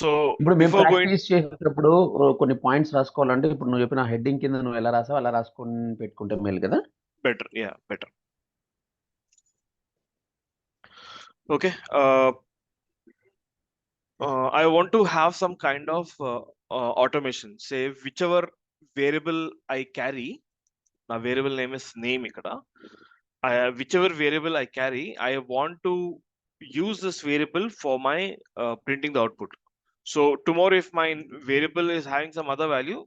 So ఇప్పుడు మేము before going, practice చేసేటప్పుడు కొన్ని points రాసుకోవాలంటే ఇప్పుడు నువ్వు చెప్పిన heading కింద నువ్వు ఎలా రాసావు అలా రాసుకొని పెట్టుకుంటే మేలు కదా? better, yeah, better. Okay, I want to have some kind of automation. Say whichever variable I carry, my variable name is name ikkada. Whichever variable I carry, I want to use this variable for my printing the output. So tomorrow, if my variable is having some other value,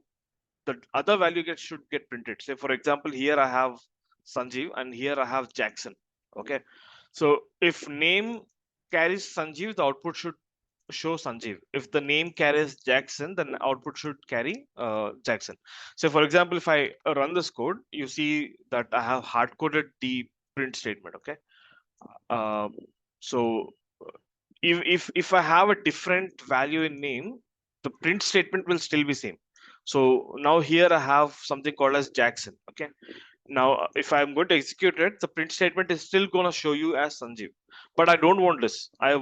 the other value should get printed. Say for example, here I have Sanjeev and here I have Jackson. Okay, so if name carries Sanjeev, the output should show Sanjeev. If the name carries Jackson, then output should carry Jackson. So for example, if I run this code, you see that I have hard coded the print statement. Okay, so if I have a different value in name, the print statement will still be same. So now here I have something called as Jackson. Okay, now if I'm going to execute it, the print statement is still going to show you as Sanjeev, but I don't want this. I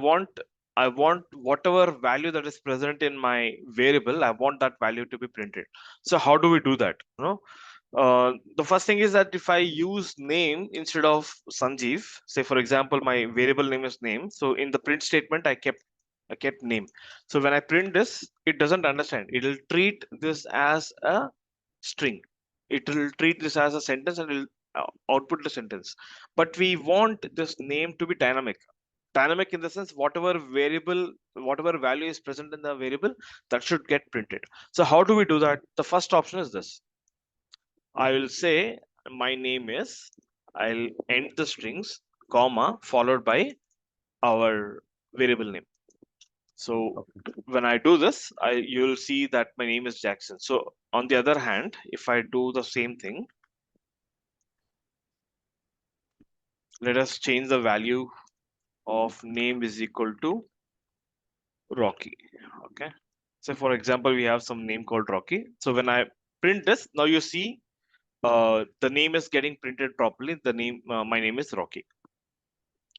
want whatever value that is present in my variable, I want that value to be printed. So how do we do that? The first thing is that if I use name instead of Sanjeev, say for example, my variable name is name. So in the print statement, I kept name. So when I print this, it doesn't understand. It will treat this as a string. It will treat this as a sentence and will output the sentence. But we want this name to be dynamic. Dynamic in the sense, whatever value is present in the variable, that should get printed. So how do we do that? The first option is this. I will say my name is, I'll end the strings, comma, followed by our variable name. So when I do this, you'll see that my name is Jackson. So on the other hand, if I do the same thing, let us change the value of name is equal to Rocky. Okay, so for example, we have some name called Rocky. So when I print this, now you see the name is getting printed properly. The name, my name is Rocky.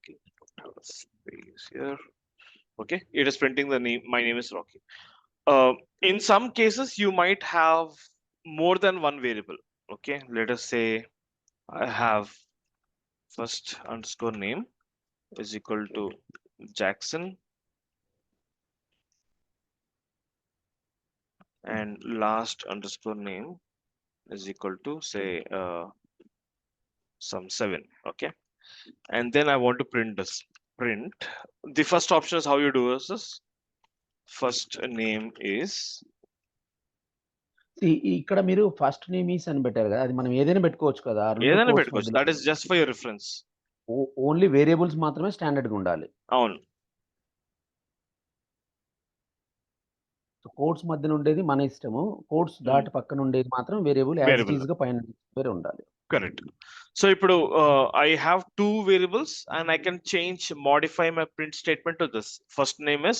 Okay, have a space here. Okay, it is printing the name. My name is Rocky. In some cases, you might have more than one variable. Okay, let us say I have first underscore name is equal to Jackson, and last underscore name is equal to say some 7. Okay, and then I want to print this. Print, the first option is how you do this. First name is, ఇక్కడ మీరు first name is అని పెట్టారు కదా, అది మనం ఏదైనా పెట్టుకోవచ్చు కదా? ఏదైనా పెట్టుకోవచ్చు. That is just for your reference. Only variables మాత్రమే స్టాండర్డ్ గా ఉండాలి. అవును, కోడ్స్ మధ్యన ఉండేది మన ఇష్టము, కోడ్స్ దాటి పక్కన ఉండేది మాత్రం వేరియబుల్ యాజ్ ఇట్ ఈస్ గా పైన వేరే ఉండాలి. Correct. So ఇప్పుడు I have two variables and I can modify my print statement to this. First name is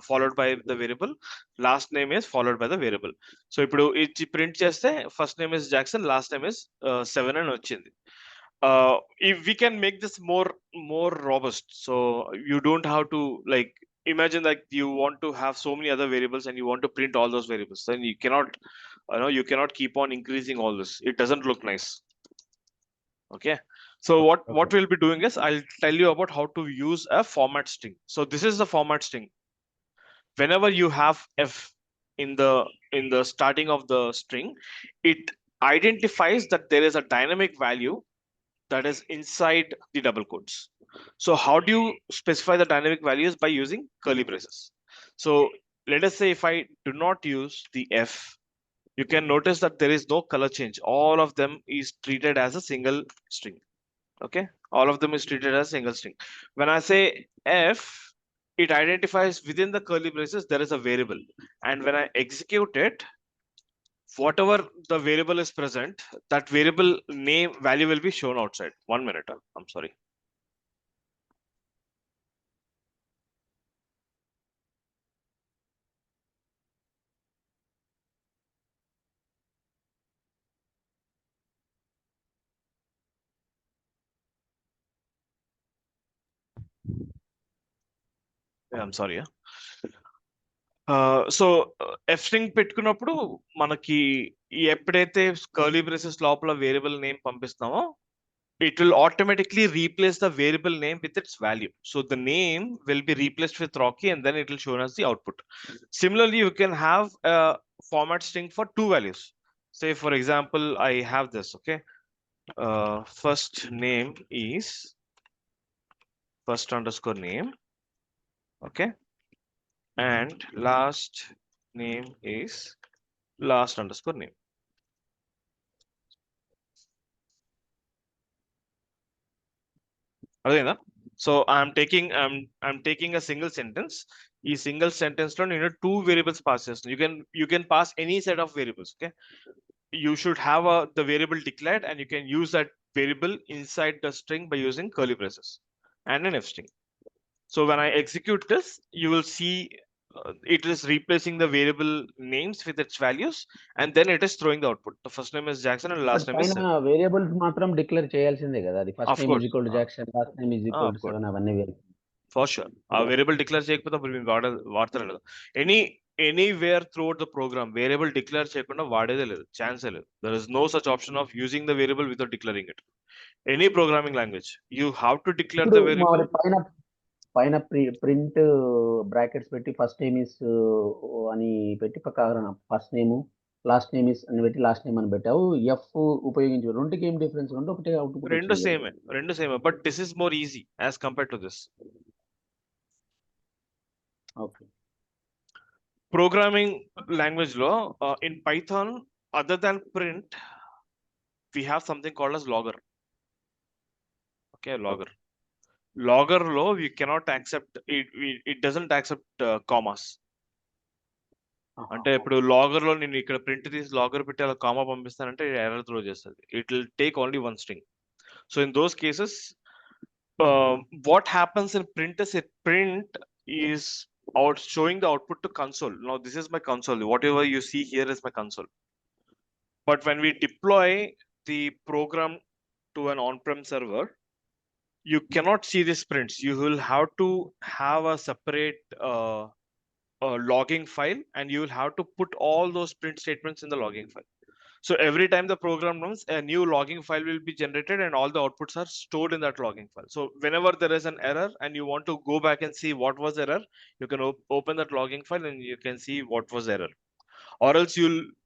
followed by the variable, last name is followed by the variable. So ఇప్పుడు ఇది print చేస్తే first name is Jackson, last name is 7 అని వచ్చింది. If we can make this more robust, so you don't have to like imagine like you want to have so many other variables and you want to print all those variables, then you cannot keep on increasing all this. It doesn't look nice. Okay, So what we'll be doing is I'll tell you about how to use a format string. So this is the format string. Whenever you have f in the starting of the string, it identifies that there is a dynamic value that is inside the double quotes. So how do you specify the dynamic values? By using curly braces. So let us say if I do not use the f, you can notice that there is no color change. All of them is treated as a single string. Okay, all of them is treated as single string. When I say f, it identifies within the curly braces there is a variable, and when I execute it, whatever the variable is present, that variable name value will be shown outside. 1 minute. I'm sorry. Yeah, I'm sorry. So f string పెట్టుకున్నప్పుడు మనకి ఎప్పుడైతే curly braces లోపల variable name పంపిస్తామో it will automatically replace the variable name with its value. So the name will be replaced with Rocky and then it will show us the output. Similarly, you can have a format string for two values. Say, for example, I have this, okay? First name is first underscore name, okay? And last name is last underscore name. So I'm taking a single sentence. ఈ single sentence లో నేను two variables pass చేస్తున్నాను. You can pass any set of variables. Okay, you should have the variable declared and you can use that variable inside the string by using curly braces and an f string. So when I execute this, you will see it is replacing the variable names with its values, and then it is throwing the output. The first name is Jackson and last name is పైన variables మాత్రం declare చేయాల్సిందే కదా, అది first Of name course. Is equal to Jackson, last name is equal to of course. 7, అవన్నీ వేరు. For sure. ఆ variable declare చేయకపోతే అప్పుడు మేము వాడతారు లేదు. Anywhere throughout the program variable declare చేయకుండా వాడేదే లేదు, ఛాన్సే లేదు. There is no such option of using the variable without declaring it. Any programming language you have to declare the variable. పైన ప్రింట్ బ్రాకెట్స్ పెట్టి ఫస్ట్ నేమ్ ఇస్ అని పెట్టి పక్క first name last name is అని పెట్టి last name అని పెట్టావు. F ఉపయోగించు, రెండుకి ఏం డిఫరెన్స్? ఒకటే అవుట్పుట్. రెండు same but this is more easy as compare to this. Okay. Programming language లో in Python other than print we have something called as logger. Okay, logger లో we cannot accept it doesn't accept commas. అంటే ఇప్పుడు logger లో నేను ఇక్కడ print తీసి logger పెట్టి అలా కామా పంపిస్తానంటే ఎర్రర్ త్రో చేస్తుంది. It will take only one string. So in those cases what happens in print is it print is out showing the output to console. Now this is my console. Whatever you see here is my console. But when we deploy the program to an on-prem server, you cannot see these prints. You will have to have a separate logging file, and you will have to put all those print statements in the logging file. So every time the program runs, a new logging file will be generated and all the outputs are stored in that logging file. So whenever there is an error and you want to go back and see what was error, you can open that logging file and you can see what was error. Or else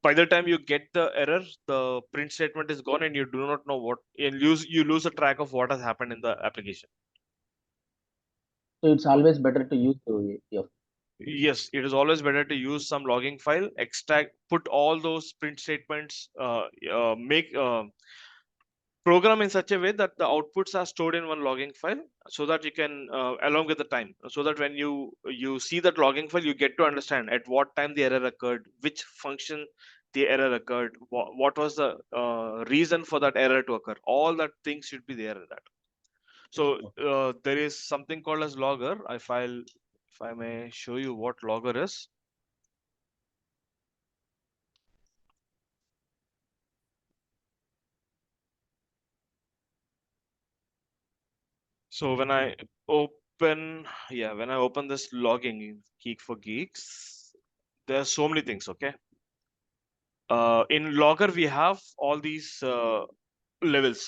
by the time you get the error, the print statement is gone and you do not know what, and you lose a track of what has happened in the application. So it's always better to use F. Yes, it is always better to use some logging file, extract, put all those print statements, make program in such a way that the outputs are stored in one logging file, so that you can along with the time, so that when you see that logging file, you get to understand at what time the error occurred, which function the error occurred, what was the reason for that error to occur. All that things should be there in that. So there is something called as logger. If I may show you what logger is. So when I open this logging in Geek for Geeks, there are so many things. Okay. In logger, we have all these levels.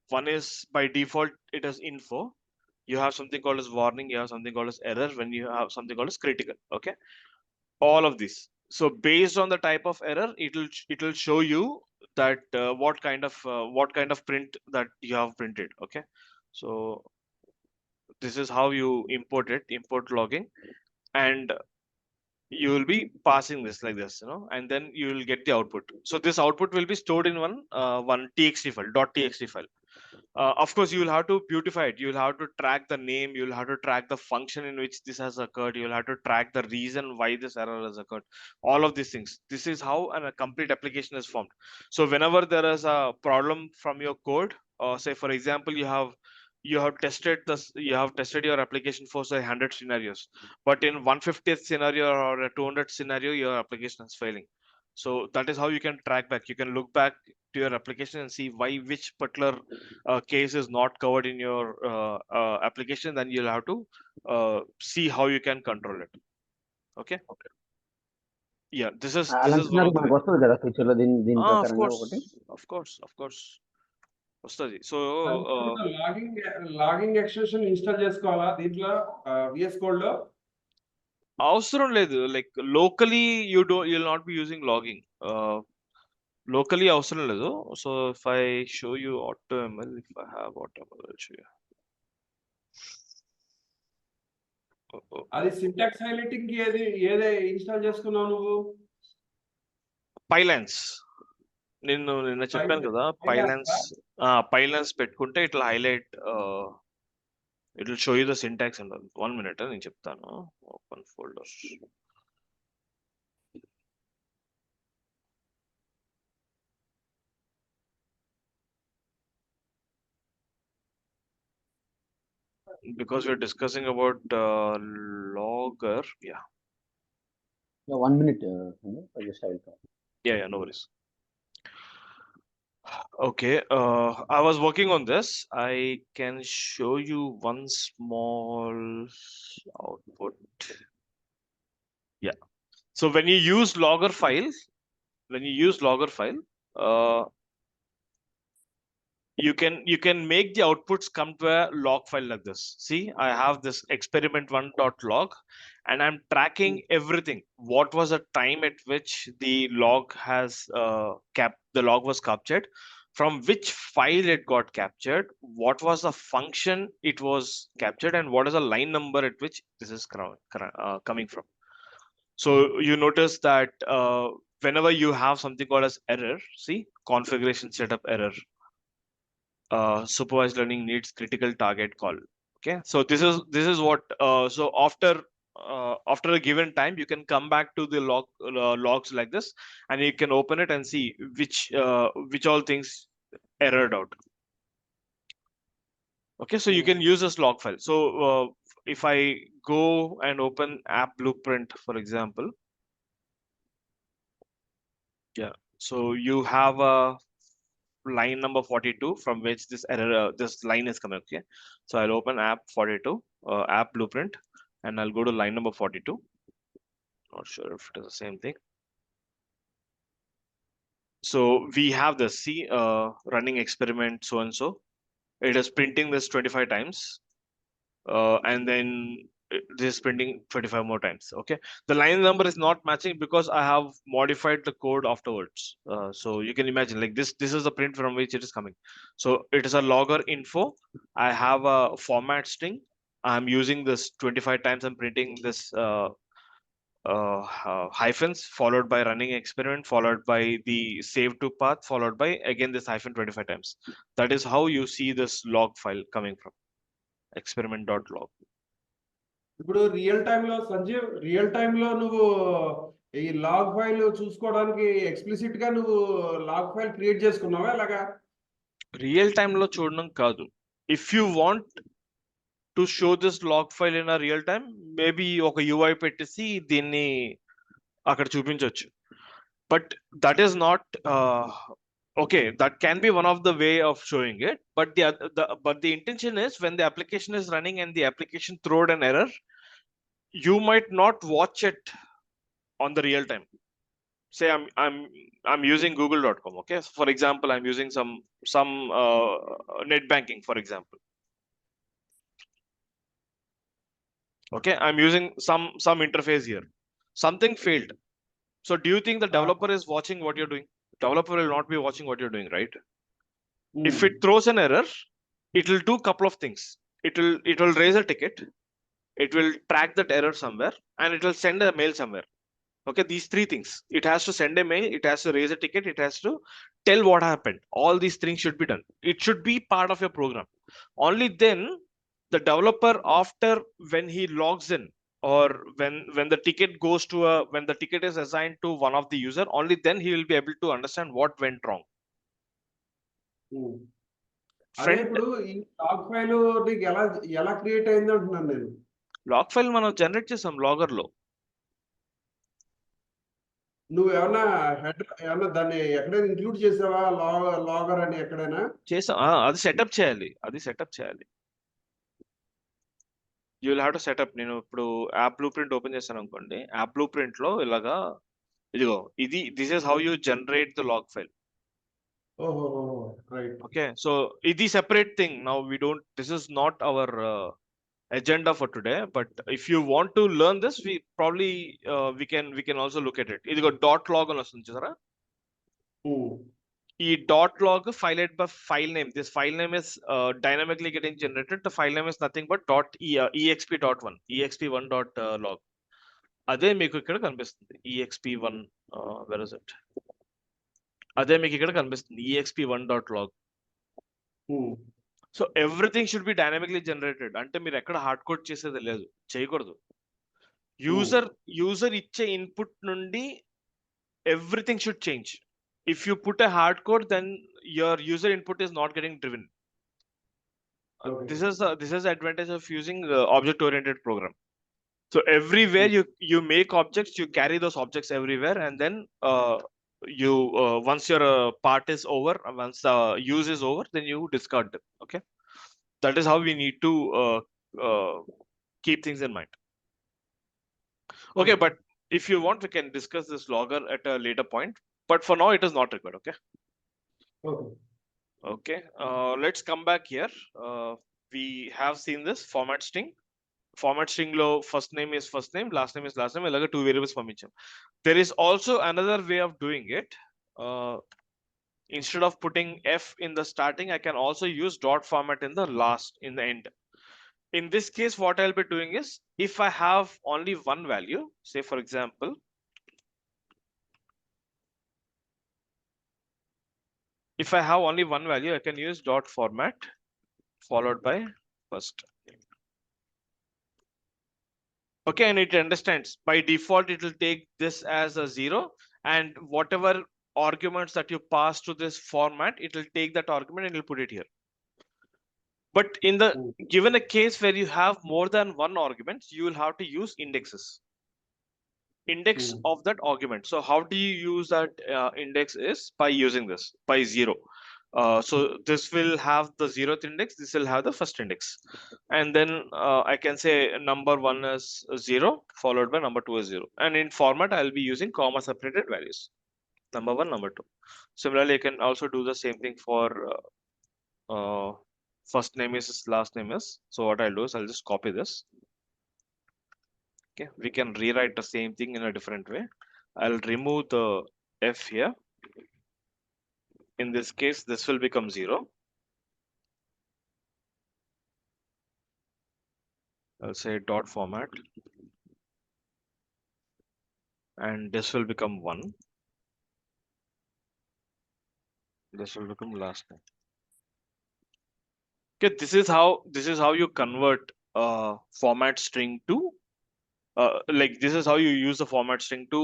One is by default, it is info. You have something called as warning. You have something called as error. When you have something called as critical. Okay. All of these. So based on the type of error, it'll show you that what kind of print that you have printed. Okay. So this is how you import logging, and you will be passing this like this, and then you will get the output. So this output will be stored in one txt file, .txt file. Of course, you will have to beautify it. You will have to track the name. You will have to track the function in which this has occurred. You will have to track the reason why this error has occurred. All of these things. This is how a complete application is formed. So whenever there is a problem from your code, say for example, you have tested your application for say 100 scenarios, but in 150th scenario or a 200th scenario, your application is failing. So that is how you can track back. You can look back to your application and see why which particular case is not covered in your application. Then you'll have to see how you can control it. Okay. Yeah, this is one of the మనకు వస్తుంది కదా future లో దీని ప్రకారంగా ఒకటి of course వస్తుంది. So logging extension install చేసుకోవాలా దీంట్లో విఎస్ కోడ్ లో? అవసరం లేదు. Like locally you'll not be using logging. Locally అవసరం లేదు. So if I show you AutoML, if I have AutoML, I'll show you. అది సింటాక్స్ హైలైటింగ్ కి ఏదే ఇన్స్టాల్ చేసుకున్నావు నువ్వు? పైలాన్స్. నిన్న చెప్పాను కదా, పైలాన్స్ పెట్టుకుంటే ఇట్లా highlight, it will show you the syntax and 1 minute నేను చెప్తాను. Open folder. Because we're discussing about logger. Yeah, 1 minute. Just I will come. Yeah, no worries. Okay, I was working on this. I can show you one small output. Yeah, so when you use logger file, you can make the outputs come to a log file like this. See, I have this experiment1.log, and I'm tracking everything. What was the time at which the log was captured, from which file it got captured, what was the function it was captured, and what is the line number at which this is coming from. So you notice that whenever you have something called as error, see, configuration setup error, supervised learning needs critical target call. Okay, so this is what so after a given time, you can come back to the logs like this, and you can open it and see which all things errored out. Okay, so you can use this log file. So if I go and open app blueprint, for example, yeah, so you have a line number 42 from which this error, this line is coming. Okay, so I'll open app 42, app blueprint, and I'll go to line number 42. Not sure if it is the same thing. So we have the C running experiment so and so. It is printing this 25 times, and then this is printing 25 more times. Okay, the line number is not matching because I have modified the code afterwards. So you can imagine, like this is the print from which it is coming. So it is a logger info. I have a format string. I'm using this 25 times. I'm printing this hyphens, followed by running experiment, followed by the save to path, followed by again this hyphen 25 times. That is how you see this log file coming from experiment.log. ఇప్పుడు real time లో Sanjeev, real time లో నువ్వు ఈ log file చూసుకోవడానికి explicit గా నువ్వు log file create చేసుకున్నావా? అలాగా రియల్ టైమ్ లో చూడడం కాదు. If you want to show this log file in a real time, maybe ఒక UI పెట్టేసి దీన్ని అక్కడ చూపించవచ్చు. But that is not okay, that can be one of the way of showing it, but the intention is when the application is running and the application throwed an error, you might not watch it on the real time. say I'm using google.com. Okay, so for example, I'm using some net banking, for example. Okay, I'm using some interface here. Something failed. So do you think the developer is watching what you're doing? Developer will not be watching what you're doing, right? If it throws an error, it will do a couple of things. It will raise a ticket, it will track that error somewhere, and it will send a mail somewhere. Okay, these three things. It has to send a mail, it has to raise a ticket, it has to tell what happened. All these things should be done. It should be part of your program. Only then the developer, after when he logs in, or when the ticket goes to when the ticket is assigned to one of the user, only then he will be able to understand what went wrong. అదే ఇప్పుడు ఈ log file నీకు ఎలా ఎలా create అయింది అంటున్నాను నేను. Log file మనం జనరేట్ చేసాం లాగర్ లో. నువ్వేమన్నా ఏమన్నా దాన్ని ఎక్కడైనా ఇంక్లూడ్ చేసావా లాగర్ అని ఎక్కడైనా? చేసాం, అది సెటప్ చేయాలి, you will have to set up. నేను ఇప్పుడు యాప్ బ్లూ ప్రింట్ ఓపెన్ చేస్తాను అనుకోండి, యాప్ బ్లూ ప్రింట్ లో ఇలాగా ఇదిగో this is how you generate the log file. Okay, so ఇది separate thing. Now we don't, this is not our agenda for today, but if you want to learn this, we probably we can also look at it. ఇదిగో dot log అని వస్తుంది చూసారా, ఈ dot log filed by file name. This file name is dynamically getting generated. The file name is nothing but .exp.1 exp1.log. అదే మీకు ఇక్కడ కనిపిస్తుంది exp1, where is it? అదే మీకు ఇక్కడ కనిపిస్తుంది exp1.log. So everything should be dynamically generated. అంటే మీరు ఎక్కడ హార్డ్ కోడ్ చేసేది లేదు, చేయకూడదు. యూజర్ ఇచ్చే ఇన్పుట్ నుండి everything should change. If you put a hard code, then your user input is not getting driven. This is the advantage of using object oriented program. So everywhere you make objects, you carry those objects everywhere, and then you once your part is over, once the use is over, then you discard them. Okay, that is how we need to keep things in mind. Okay, but if you want, we can discuss this logger at a later point, but for now it is not required. Okay, let's come back here. We have seen this format string. Format string lo first name is first name, last name is last name, ilaga two variables పంపించాం. There is also another way of doing it. Instead of putting f in the starting, I can also use dot format in the last, in the end. In this case, what I'll be doing is, if I have only one value, say for example, if I have only one value, I can use dot format followed by first. Okay, and it understands by default it will take this as a 0, and whatever arguments that you pass to this format, it will take that argument and it will put it here. But in the given a case where you have more than one argument, you will have to use index of that argument. So how do you use that index is by using this, by 0. So this will have the 0th index, this will have the first index, and then I can say number 1 is 0 followed by number 2 is 0, and in format I'll be using comma separated values, number 1, number 2. Similarly, I can also do the same thing for first name is last name is. So what I'll do is I'll just copy this. Okay, we can rewrite the same thing in a different way. I'll remove the f here. In this case, this will become 0. I'll say dot format, and this will become 1. This will become last name. Okay, this is how you convert format string to like this is how you use the format string to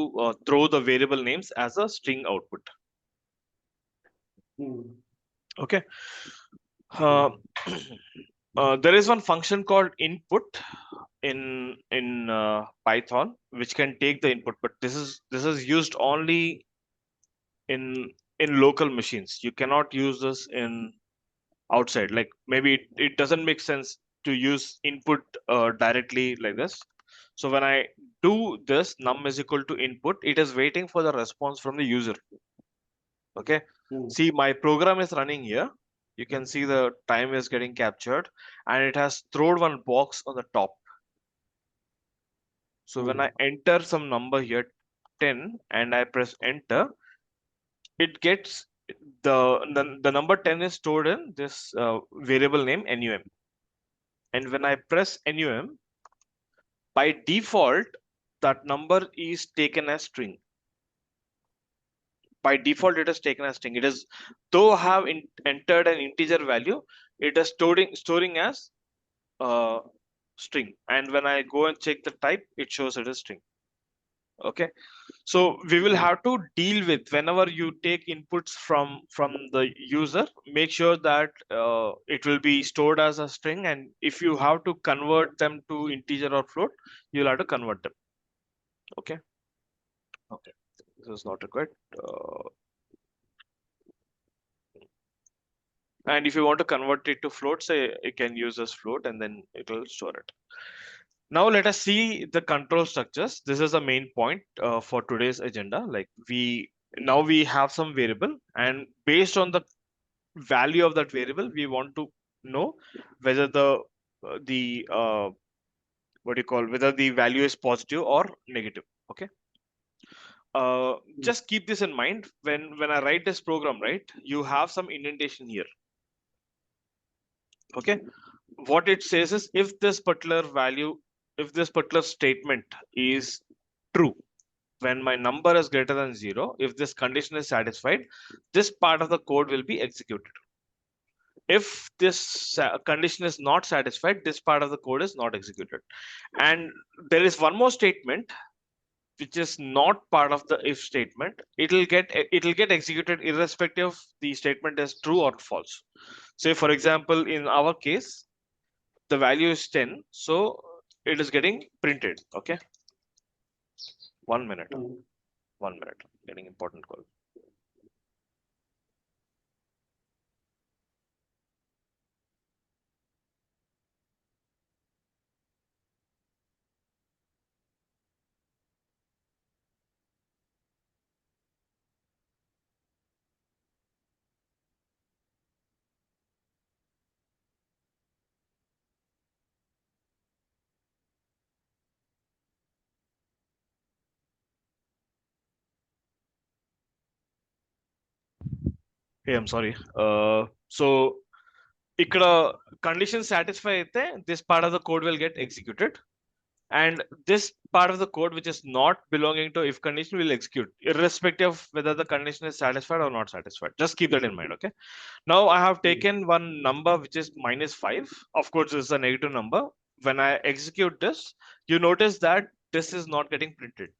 throw the variable names as a string output. Okay. There is one function called input in Python, which can take the input, but this is used only in local machines. You cannot use this in outside. Like maybe it doesn't make sense to use input directly like this. So when I do this num is equal to input, it is waiting for the response from the user. Okay, see my program is running here. You can see the time is getting captured and it has thrown one box on the top. So when I enter some number here, 10, and I press enter, it gets the number 10 is stored in this variable name num. And when I press num, by default, that number is taken as string. By default, it is taken as string. It is, though I have entered an integer value, it is storing as string. And when I go and check the type, it shows it is string. Okay, so we will have to deal with whenever you take inputs from the user, make sure that it will be stored as a string, and if you have to convert them to integer or float, you'll have to convert them. Okay, this is not required. And if you want to convert it to float, say you can use as float and then it will store it. Now let us see the control structures. This is the main point for today's agenda. Like we have some variable, and based on the value of that variable, we want to know whether whether the value is positive or negative. Okay. Just keep this in mind when I write this program, right? You have some indentation here. Okay, what it says is if this particular statement is true, when my number is greater than 0, if this condition is satisfied, this part of the code will be executed. If this condition is not satisfied, this part of the code is not executed. And there is one more statement which is not part of the if statement. It'll get executed irrespective of the statement is true or false. Say for example, in our case, the value is 10, so it is getting printed. Okay, 1 minute. 1 minute, getting important call. Hey, I'm sorry. So ikkada condition satisfy aithe this part of the code will get executed, and this part of the code which is not belonging to if condition will execute irrespective of whether the condition is satisfied or not satisfied. Just keep that in mind. Okay, now I have taken one number which is -5. Of course, this is a negative number. When I execute this, you notice that this is not getting printed.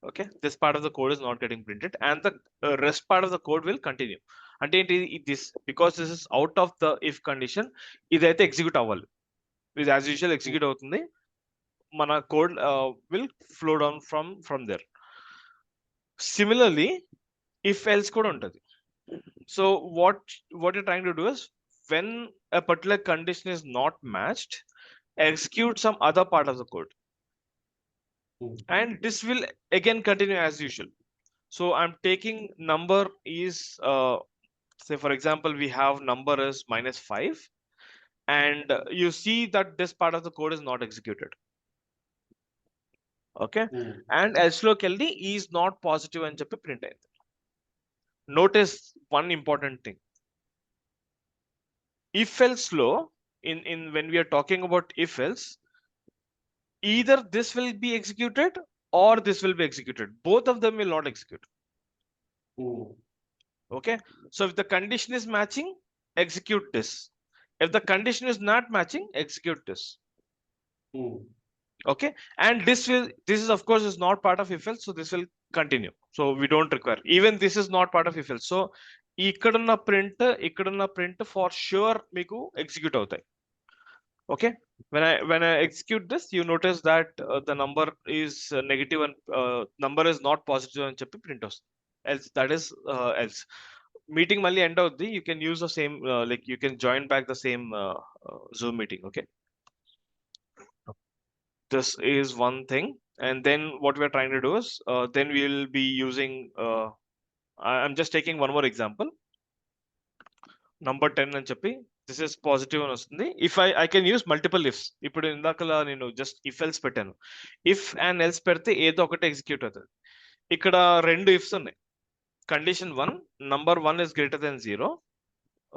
Okay, this part of the code is not getting printed, and the rest part of the code will continue until this, because this is out of the if condition, idaithe execute avvali. Is as usual execute avutundi, mana code will flow down from there. Similarly, if else code untadi. So what you're trying to do is, when a particular condition is not matched, execute some other part of the code, and this will again continue as usual. So I'm taking number is say for example, we have number is -5, and you see that this part of the code is not executed. Okay, and else locally is not positive and చెప్పి print అయింది. Notice one important thing. If else flow, in when we are talking about if else, either this will be executed or this will be executed. Both of them will not execute. Okay, so if the condition is matching, execute this. If the condition is not matching, execute this. Okay, and this is of course is not part of if else, so this will continue. So we don't require, even this is not part of if else. So ikkadunna print for sure meeku execute avutayi. Okay, when I execute this, you notice that the number is negative and number is not positive and చెప్పి print వస్తుంది. Else, that is else. Meeting mali end avuddi, you can use the same like you can join back the same Zoom meeting. Okay, this is one thing. And then what we're trying to do is, then we'll be using, I'm just taking one more example. Number 10 అని చెప్పి this is positive అని వస్తుంది. If I can use multiple ifs. ఇప్పుడు ఇందాకలా నేను just if else పెట్టాను. If and else పెడితే ఏదో ఒకటి ఎగ్జిక్యూట్ అవుతుంది. ఇక్కడ రెండు ఇఫ్స్ ఉన్నాయి. Condition 1, number 1 is greater than 0.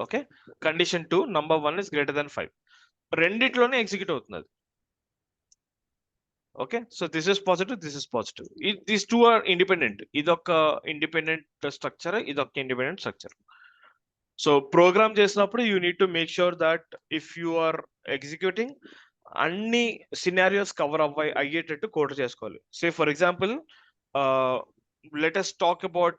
Okay. Condition 2, number 1 is greater than 5. రెండిట్లోనే ఎగ్జిక్యూట్ అవుతుంది. Okay. So this is positive, this is positive. These two are independent. ఇదొక ఇండిపెండెంట్ స్ట్రక్చర్, ఇదొక ఇండిపెండెంట్ స్ట్రక్చర్. సో ప్రోగ్రామ్ చేసినప్పుడు you need to make sure that if you are executing అన్ని scenarios cover అయ్యేటట్టు code చేసుకోవాలి. Say for example, let us talk about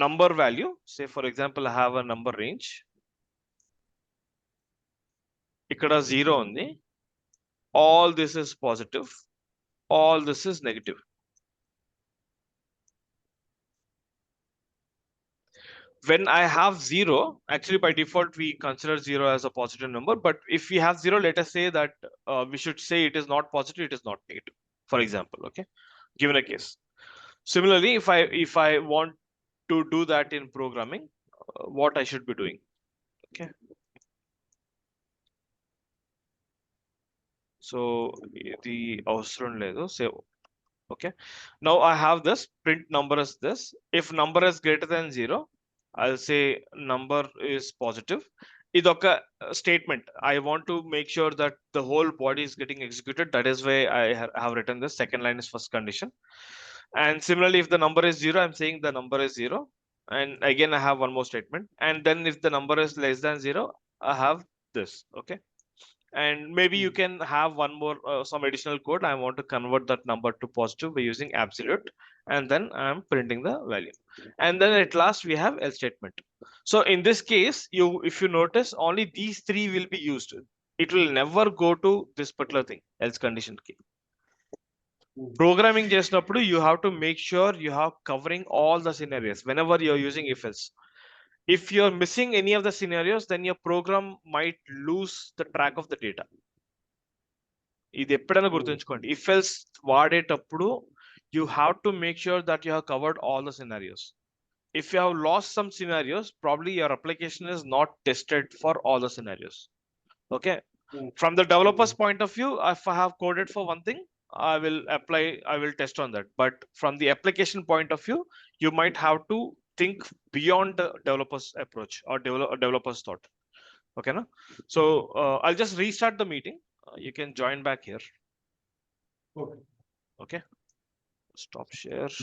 number value. Say for example, I have a number range. ఇక్కడ 0 ఉంది. All this is positive, all this is negative. When I have 0, actually by default we consider 0 as a positive number, but if we have 0, let us say that we should say it is not positive, it is not negative, for example. Okay, given a case. Similarly, if I want to do that in programming, what I should be doing? Okay, so the avsaram ledu. So okay, now I have this print number as this. If number is greater than 0, I'll say number is positive. Idoka statement. I want to make sure that the whole body is getting executed. That is why I have written this. Second line is first condition. And similarly, if the number is 0, I'm saying the number is 0. And again, I have one more statement. And then if the number is less than 0, I have this. Okay. And maybe you can have one more, some additional code. I want to convert that number to positive by using absolute, and then I'm printing the value. And then at last we have else statement. So in this case, if you notice, only these three will be used. It will never go to this particular thing, else condition key. Programming చేసినప్పుడు you have to make sure you have covering all the scenarios whenever you're using if else. If you're missing any of the scenarios, then your program might lose the track of the data. ఇది ఎప్పుడైనా గుర్తుంచుకోండి. If else వాడేటప్పుడు you have to make sure that you have covered all the scenarios. If you have lost some scenarios, probably your application is not tested for all the scenarios. Okay. From the developer's point of view, if I have coded for one thing, I will test on that. But from the application point of view, you might have to think beyond the developer's approach or developer's thought. Okay, no? So I'll just restart the meeting. You can join back here. Okay. Okay. Stop share.